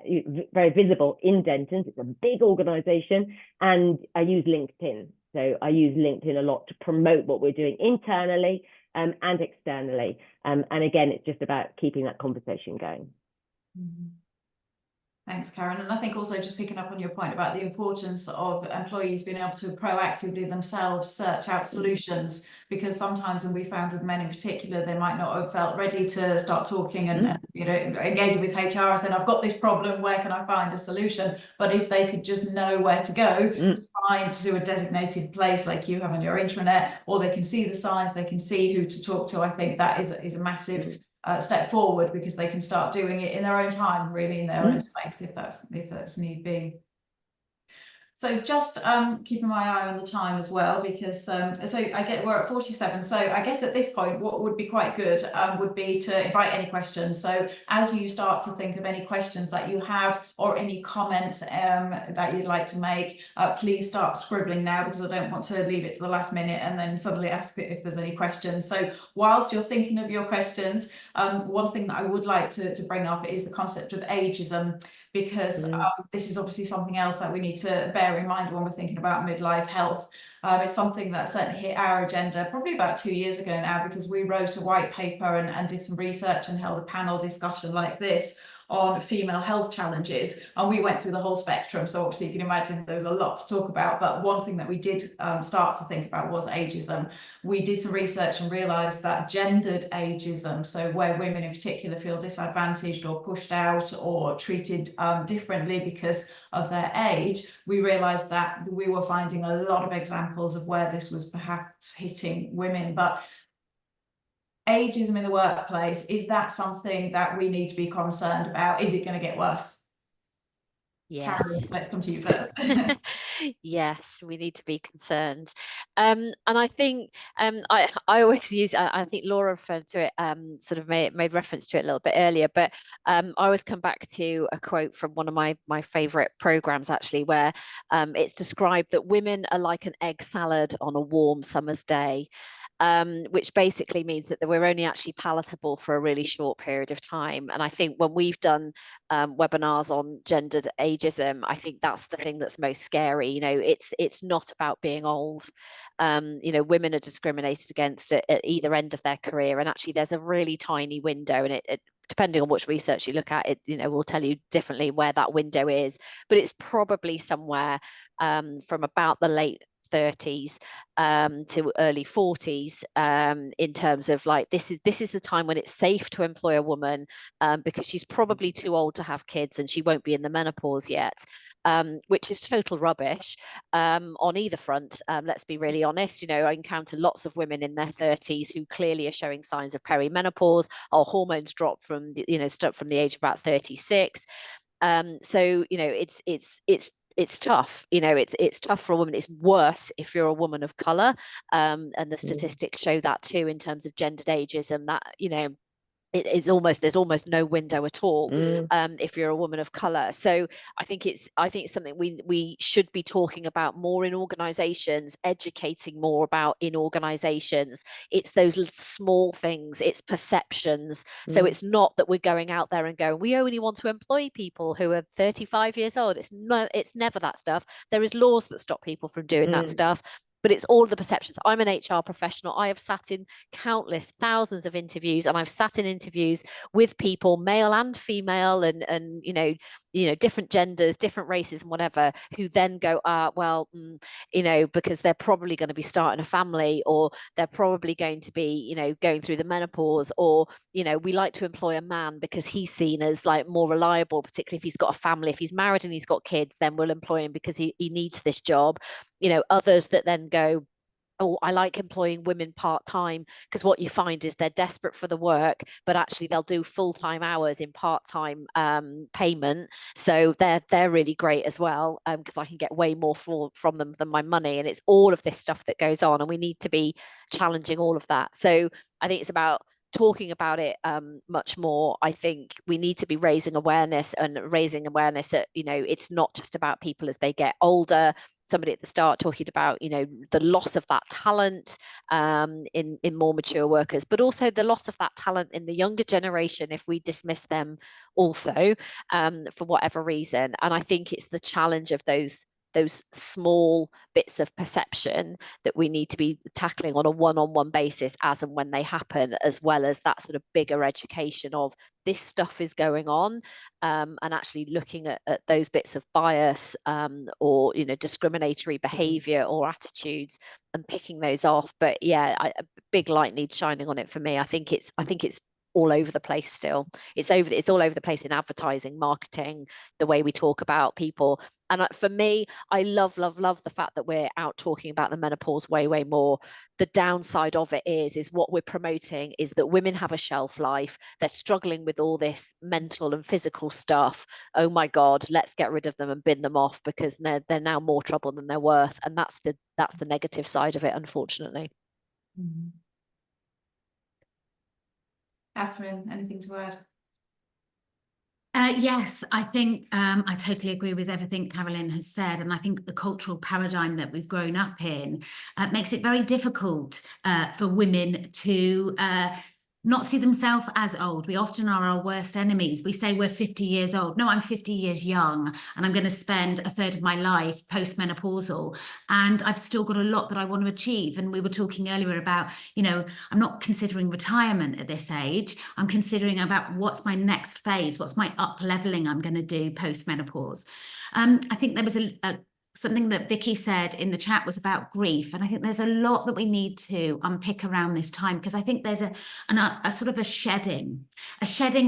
very visible in Dentons. It's a big organization, and I use LinkedIn. So I use LinkedIn a lot to promote what we're doing internally and externally. And again, it's just about keeping that conversation going.
Mm-hmm. Thanks, Karen. And I think also just picking up on your point about the importance of employees being able to proactively themselves search out solutions, because sometimes, and we found with men in particular, they might not have felt ready to start talking and you know, engaging with HR and saying, I've got this problem, where can I find a solution? But if they could just know where to go to find to a designated place like you have on your intranet, or they can see the signs, they can see who to talk to, I think that is a massive step forward, because they can start doing it in their own time, really in their own space, if that's need be. So just keeping my eye on the time as well, because so we're at 47. So I guess at this point, what would be quite good would be to invite any questions. So as you start to think of any questions that you have, or any comments that you'd like to make, please start scribbling now, because I don't want to leave it to the last minute and then suddenly ask if there's any questions. So whilst you're thinking of your questions, one thing that I would like to bring up is the concept of ageism, because this is obviously something else that we need to bear in mind when we're thinking about midlife health. It's something that certainly hit our agenda probably about 2 years ago now, because we wrote a white paper and did some research and held a panel discussion like this on female health challenges, and we went through the whole spectrum. So obviously you can imagine there's a lot to talk about, but one thing that we did start to think about was ageism. We did some research and realized that gendered ageism, so where women in particular feel disadvantaged or pushed out or treated differently because of their age, we realized that we were finding a lot of examples of where this was perhaps hitting women. But ageism in the workplace, is that something that we need to be concerned about? Is it going to get worse?
Yes.
Karen, let's come to you first.
Yes, we need to be concerned. And I think I always use, I think Laura referred to it, sort of made reference to it a little bit earlier, but I always come back to a quote from one of my favorite programs, actually, where it's described that women are like an egg salad on a warm summer's day. which basically means that we're only actually palatable for a really short period of time. And I think when we've done webinars on gendered ageism, I think that's the thing that's most scary. You know, it's not about being old. You know, women are discriminated against at either end of their career, and actually there's a really tiny window, and it depending on which research you look at, it, you know, will tell you differently where that window is, but it's probably somewhere from about the late 30s to early 40s, in terms of like this is the time when it's safe to employ a woman, because she's probably too old to have kids and she won't be in the menopause yet, which is total rubbish on either front. Let's be really honest. You know, I encounter lots of women in their 30s who clearly are showing signs of perimenopause. Our hormones drop from from the age of about 36. So you know, it's tough. You know, it's tough for a woman. It's worse if you're a woman of color, and the statistics show that too in terms of gendered ageism. That, you know, there's almost no window at all if you're a woman of color. So I think it's something we should be talking about more in organizations, educating more about in organizations. It's those small things, it's perceptions. So it's not that we're going out there and going, we only want to employ people who are 35 years old. It's never that stuff. There is laws that stop people from doing that stuff. But it's all the perceptions. I'm an HR professional. I have sat in countless thousands of interviews, and I've sat in interviews with people, male and female, and you know, different genders, different races, and whatever, who then go, you know, because they're probably going to be starting a family, or they're probably going to be, you know, going through the menopause, or, you know, we like to employ a man because he's seen as like more reliable, particularly if he's got a family. If he's married and he's got kids, then we'll employ him because he needs this job. You know, others that then go, oh, I like employing women part-time, because what you find is they're desperate for the work, but actually they'll do full-time hours in part-time payment. So they're really great as well, because I can get way more from them than my money. And it's all of this stuff that goes on, and we need to be challenging all of that. So I think it's about talking about it much more. I think we need to be raising awareness that, you know, it's not just about people as they get older. Somebody at the start talking about, you know, the loss of that talent in more mature workers, but also the loss of that talent in the younger generation if we dismiss them also for whatever reason. And I think it's the challenge of those small bits of perception that we need to be tackling on a one-on-one basis as and when they happen, as well as that sort of bigger education of this stuff is going on, and actually looking at those bits of bias or, you know, discriminatory behavior or attitudes, and picking those off. But yeah, a big light needs shining on it for me. I think it's all over the place still. It's all over the place in advertising, marketing, the way we talk about people. And for me, I love the fact that we're out talking about the menopause way more. The downside of it is what we're promoting is that women have a shelf life. They're struggling with all this mental and physical stuff. Oh my God, let's get rid of them and bin them off because they're now more trouble than they're worth. And that's the negative side of it, unfortunately.
Mm-hmm. Catherine, anything to add?
Yes, I think I totally agree with everything Carolyn has said. And I think the cultural paradigm that we've grown up in makes it very difficult for women to not see themselves as old. We often are our worst enemies. We say we're 50 years old. No, I'm 50 years young, and I'm going to spend a third of my life post-menopausal, and I've still got a lot that I want to achieve. And we were talking earlier about, you know, I'm not considering retirement at this age. I'm considering about what's my next phase, what's my up-leveling I'm going to do post-menopause. I think there was something that Vicky said in the chat was about grief. And I think there's a lot that we need to unpick around this time, because I think there's a sort of a shedding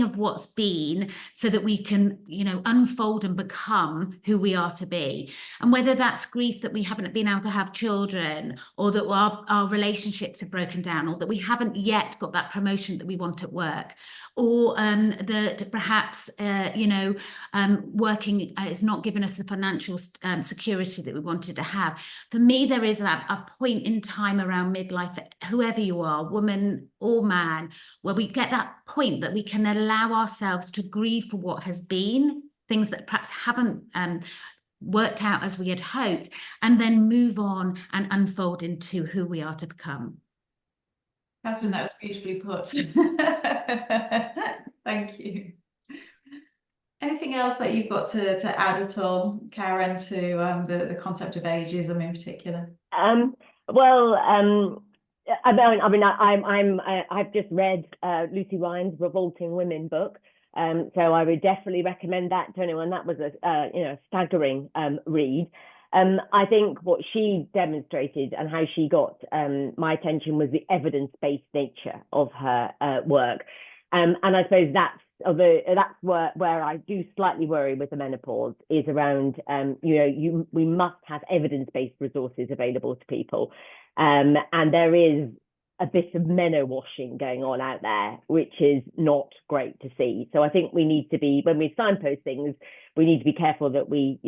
of what's been, so that we can, you know, unfold and become who we are to be. And whether that's grief that we haven't been able to have children, or that our relationships have broken down, or that we haven't yet got that promotion that we want at work, or that perhaps, you know, working is not giving us the financial security that we wanted to have. For me, there is a point in time around midlife, whoever you are, woman or man, where we get that point that we can allow ourselves to grieve for what has been, things that perhaps haven't worked out as we had hoped, and then move on and unfold into who we are to become.
Catherine, that was beautifully put. Thank you. Anything else that you've got to add at all, Karen, to the concept of ageism in particular?
Well, I've just read Lucy Ryan's Revolting Women book, so I would definitely recommend that to anyone. That was a staggering read. I think what she demonstrated and how she got my attention was the evidence-based nature of her work, and I suppose that's where I do slightly worry with the menopause is around, we must have evidence-based resources available to people. And there is a bit of meno washing going on out there, which is not great to see. So I think we need to be, when we signpost things, we need to be careful that we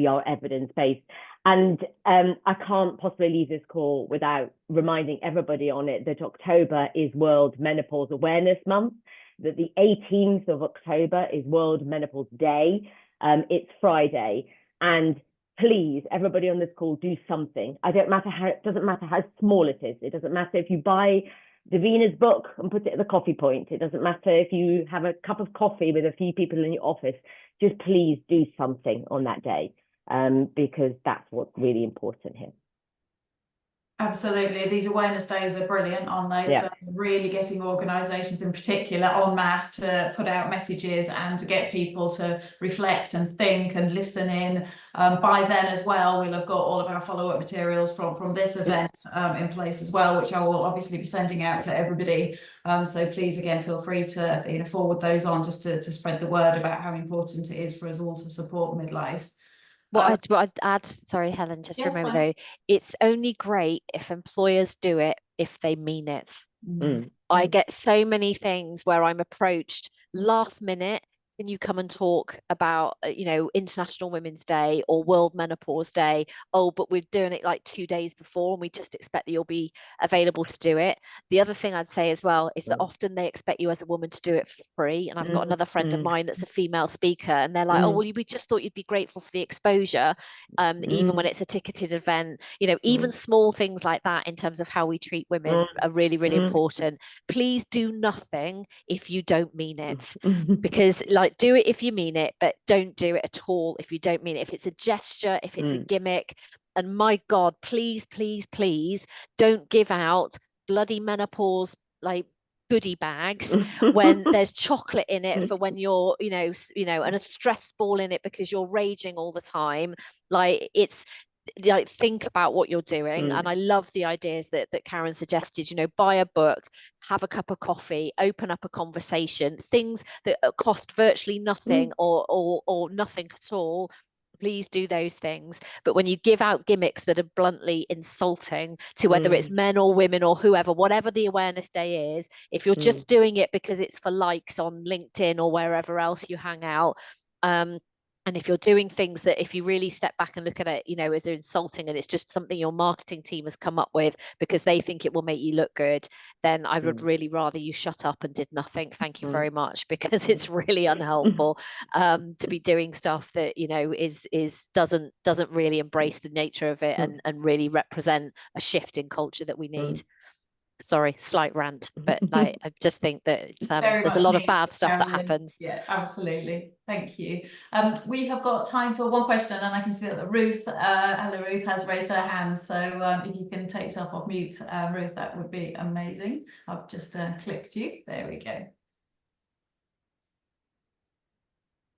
are evidence-based. And I can't possibly leave this call without reminding everybody on it that October is World Menopause Awareness Month, that the 18th of October is World Menopause Day. It's Friday. And please, everybody on this call, do something. It doesn't matter how small it is. It doesn't matter if you buy Davina's book and put it at the coffee point. It doesn't matter if you have a cup of coffee with a few people in your office. Just please do something on that day, because that's what's really important here.
Absolutely. These awareness days are brilliant, aren't they?
Yeah.
For really getting organisations in particular en masse to put out messages and to get people to reflect and think and listen in. By then as well, we'll have got all of our follow-up materials from this event in place as well, which I will obviously be sending out to everybody. So please, again, feel free to forward those on just to spread the word about how important it is for us all to support midlife.
What I'd add, sorry, Helen, just remember though, it's only great if employers do it if they mean it. I get so many things where I'm approached last minute. Can you come and talk about, International Women's Day or World Menopause Day? Oh, but we're doing it like 2 days before and we just expect that you'll be available to do it. The other thing I'd say as well is that often they expect you as a woman to do it for free. And I've got another friend of mine that's a female speaker and they're like, oh, well, we just thought you'd be grateful for the exposure, even when it's a ticketed event. Even small things like that in terms of how we treat women are really, really important. Please do nothing if you don't mean it, because do it if you mean it, but don't do it at all if you don't mean it. If it's a gesture, if it's a gimmick, and my God, please, please, please don't give out bloody menopause goodie bags when there's chocolate in it for when you're, and a stress ball in it because you're raging all the time. Think about what you're doing. And I love the ideas that Karen suggested, buy a book, have a cup of coffee, open up a conversation, things that cost virtually nothing or nothing at all. Please do those things. But when you give out gimmicks that are bluntly insulting to whether it's men or women or whoever, whatever the awareness day is, if you're just doing it because it's for likes on LinkedIn or wherever else you hang out, and if you're doing things that, if you really step back and look at it, as insulting and it's just something your marketing team has come up with because they think it will make you look good, then I would really rather you shut up and did nothing. Thank you very much, because it's really unhelpful to be doing stuff that, doesn't really embrace the nature of it and really represent a shift in culture that we need. Sorry, slight rant, but I just think that there's a lot of bad stuff that happens.
Yeah, absolutely. Thank you. We have got time for one question, and I can see that Ruth, hello Ruth, has raised her hand. So if you can take yourself off mute, Ruth, that would be amazing. I've just clicked you. There we go.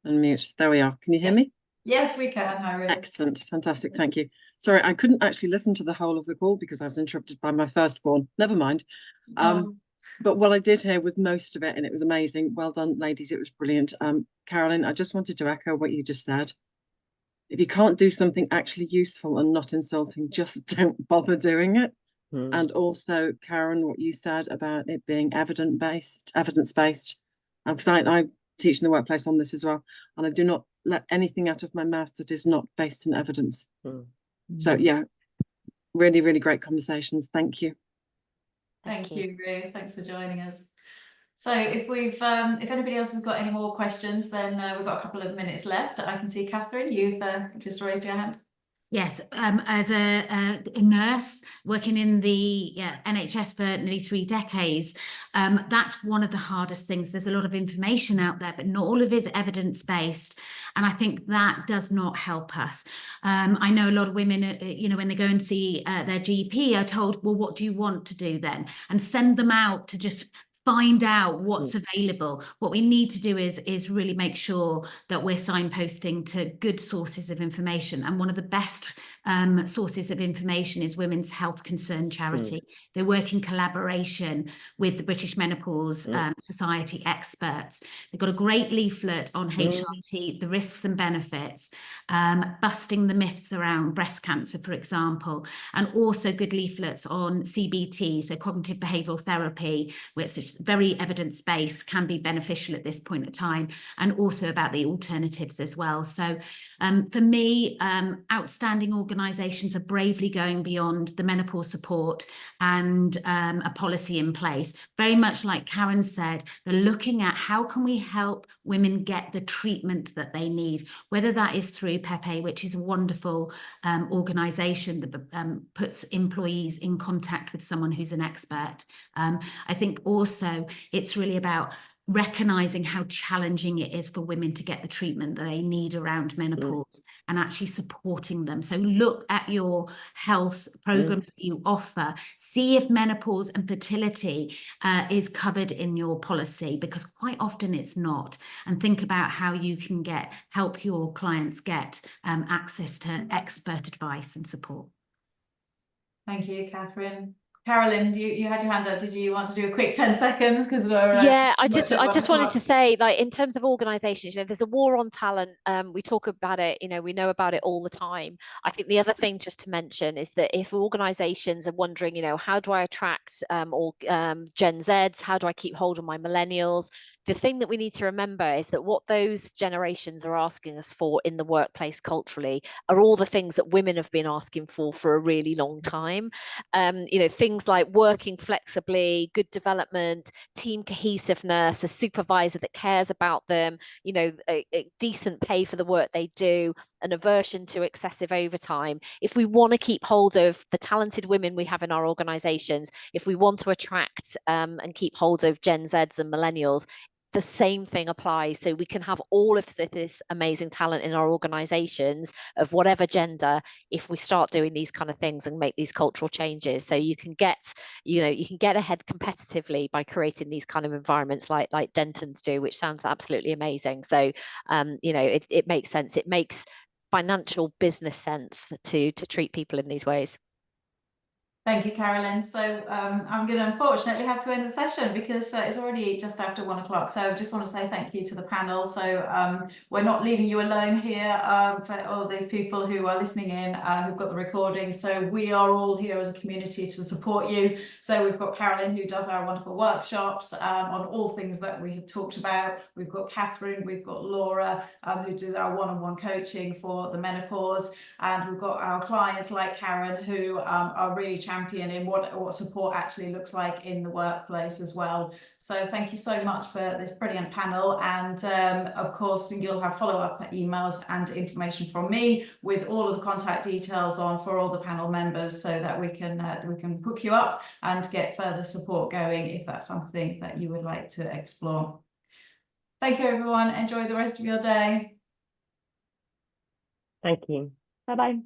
Unmute. There we are. Can you hear me?
Yes, we can. Hi, Ruth.
Excellent. Fantastic. Thank you. Sorry, I couldn't actually listen to the whole of the call because I was interrupted by my firstborn. Never mind. But what I did hear was most of it, and it was amazing. Well done, ladies. It was brilliant. Carolyn, I just wanted to echo what you just said. If you can't do something actually useful and not insulting, just don't bother doing it. And also, Karen, what you said about it being evidence-based, because I teach in the workplace on this as well, and I do not let anything out of my mouth that is not based in evidence. So yeah, really, really great conversations. Thank you.
Thank you, Ruth. Thanks for joining us. So if anybody else has got any more questions, then we've got a couple of minutes left. I can see Catherine, you've just raised your hand.
Yes, as a nurse working in the NHS for nearly 3 decades, that's one of the hardest things. There's a lot of information out there, but not all of it is evidence-based. And I think that does not help us. I know a lot of women, when they go and see their GP, are told, well, what do you want to do then? And send them out to just find out what's available. What we need to do is really make sure that we're signposting to good sources of information. And one of the best sources of information is Women's Health Concern Charity. They work in collaboration with the British Menopause Society experts. They've got a great leaflet on HRT, the risks and benefits, busting the myths around breast cancer, for example, and also good leaflets on CBT, so cognitive behavioural therapy, which is very evidence-based, can be beneficial at this point of time, and also about the alternatives as well. So for me, outstanding organisations are bravely going beyond the menopause support and a policy in place. Very much like Karen said, they're looking at how can we help women get the treatment that they need, whether that is through Pepe, which is a wonderful organisation that puts employees in contact with someone who's an expert. I think also it's really about recognising how challenging it is for women to get the treatment that they need around menopause and actually supporting them. So look at your health programs that you offer, see if menopause and fertility is covered in your policy, because quite often it's not, and think about how you can help your clients get access to expert advice and support.
Thank you, Catherine. Carolyn, you had your hand up. Did you want to do a quick 10 seconds? Because
I just wanted to say, like, in terms of organisations, there's a war on talent. We talk about it, we know about it all the time. I think the other thing just to mention is that if organisations are wondering, how do I attract Gen Zs? How do I keep hold of my millennials? The thing that we need to remember is that what those generations are asking us for in the workplace culturally are all the things that women have been asking for a really long time. Things like working flexibly, good development, team cohesiveness, a supervisor that cares about them, a decent pay for the work they do, an aversion to excessive overtime. If we want to keep hold of the talented women we have in our organizations, if we want to attract and keep hold of Gen Zs and millennials, the same thing applies. So we can have all of this amazing talent in our organizations of whatever gender if we start doing these kind of things and make these cultural changes. So you can get ahead competitively by creating these kind of environments like Denton's do, which sounds absolutely amazing. So it makes sense. It makes financial business sense to treat people in these ways.
Thank you, Carolyn. So I'm going to unfortunately have to end the session because it's already just after 1 o'clock. So I just want to say thank you to the panel. So we're not leaving you alone here for all these people who are listening in, who've got the recording. So we are all here as a community to support you. So we've got Carolyn, who does our wonderful workshops on all things that we have talked about. We've got Catherine, we've got Laura, who do our one-on-one coaching for the menopause. And we've got our clients like Karen, who are really championing in what support actually looks like in the workplace as well. So thank you so much for this brilliant panel, and of course you'll have follow-up emails and information from me with all of the contact details on for all the panel members, so that we can hook you up and get further support going if that's something that you would like to explore. Thank you, everyone. Enjoy the rest of your day.
Thank you. Bye-bye.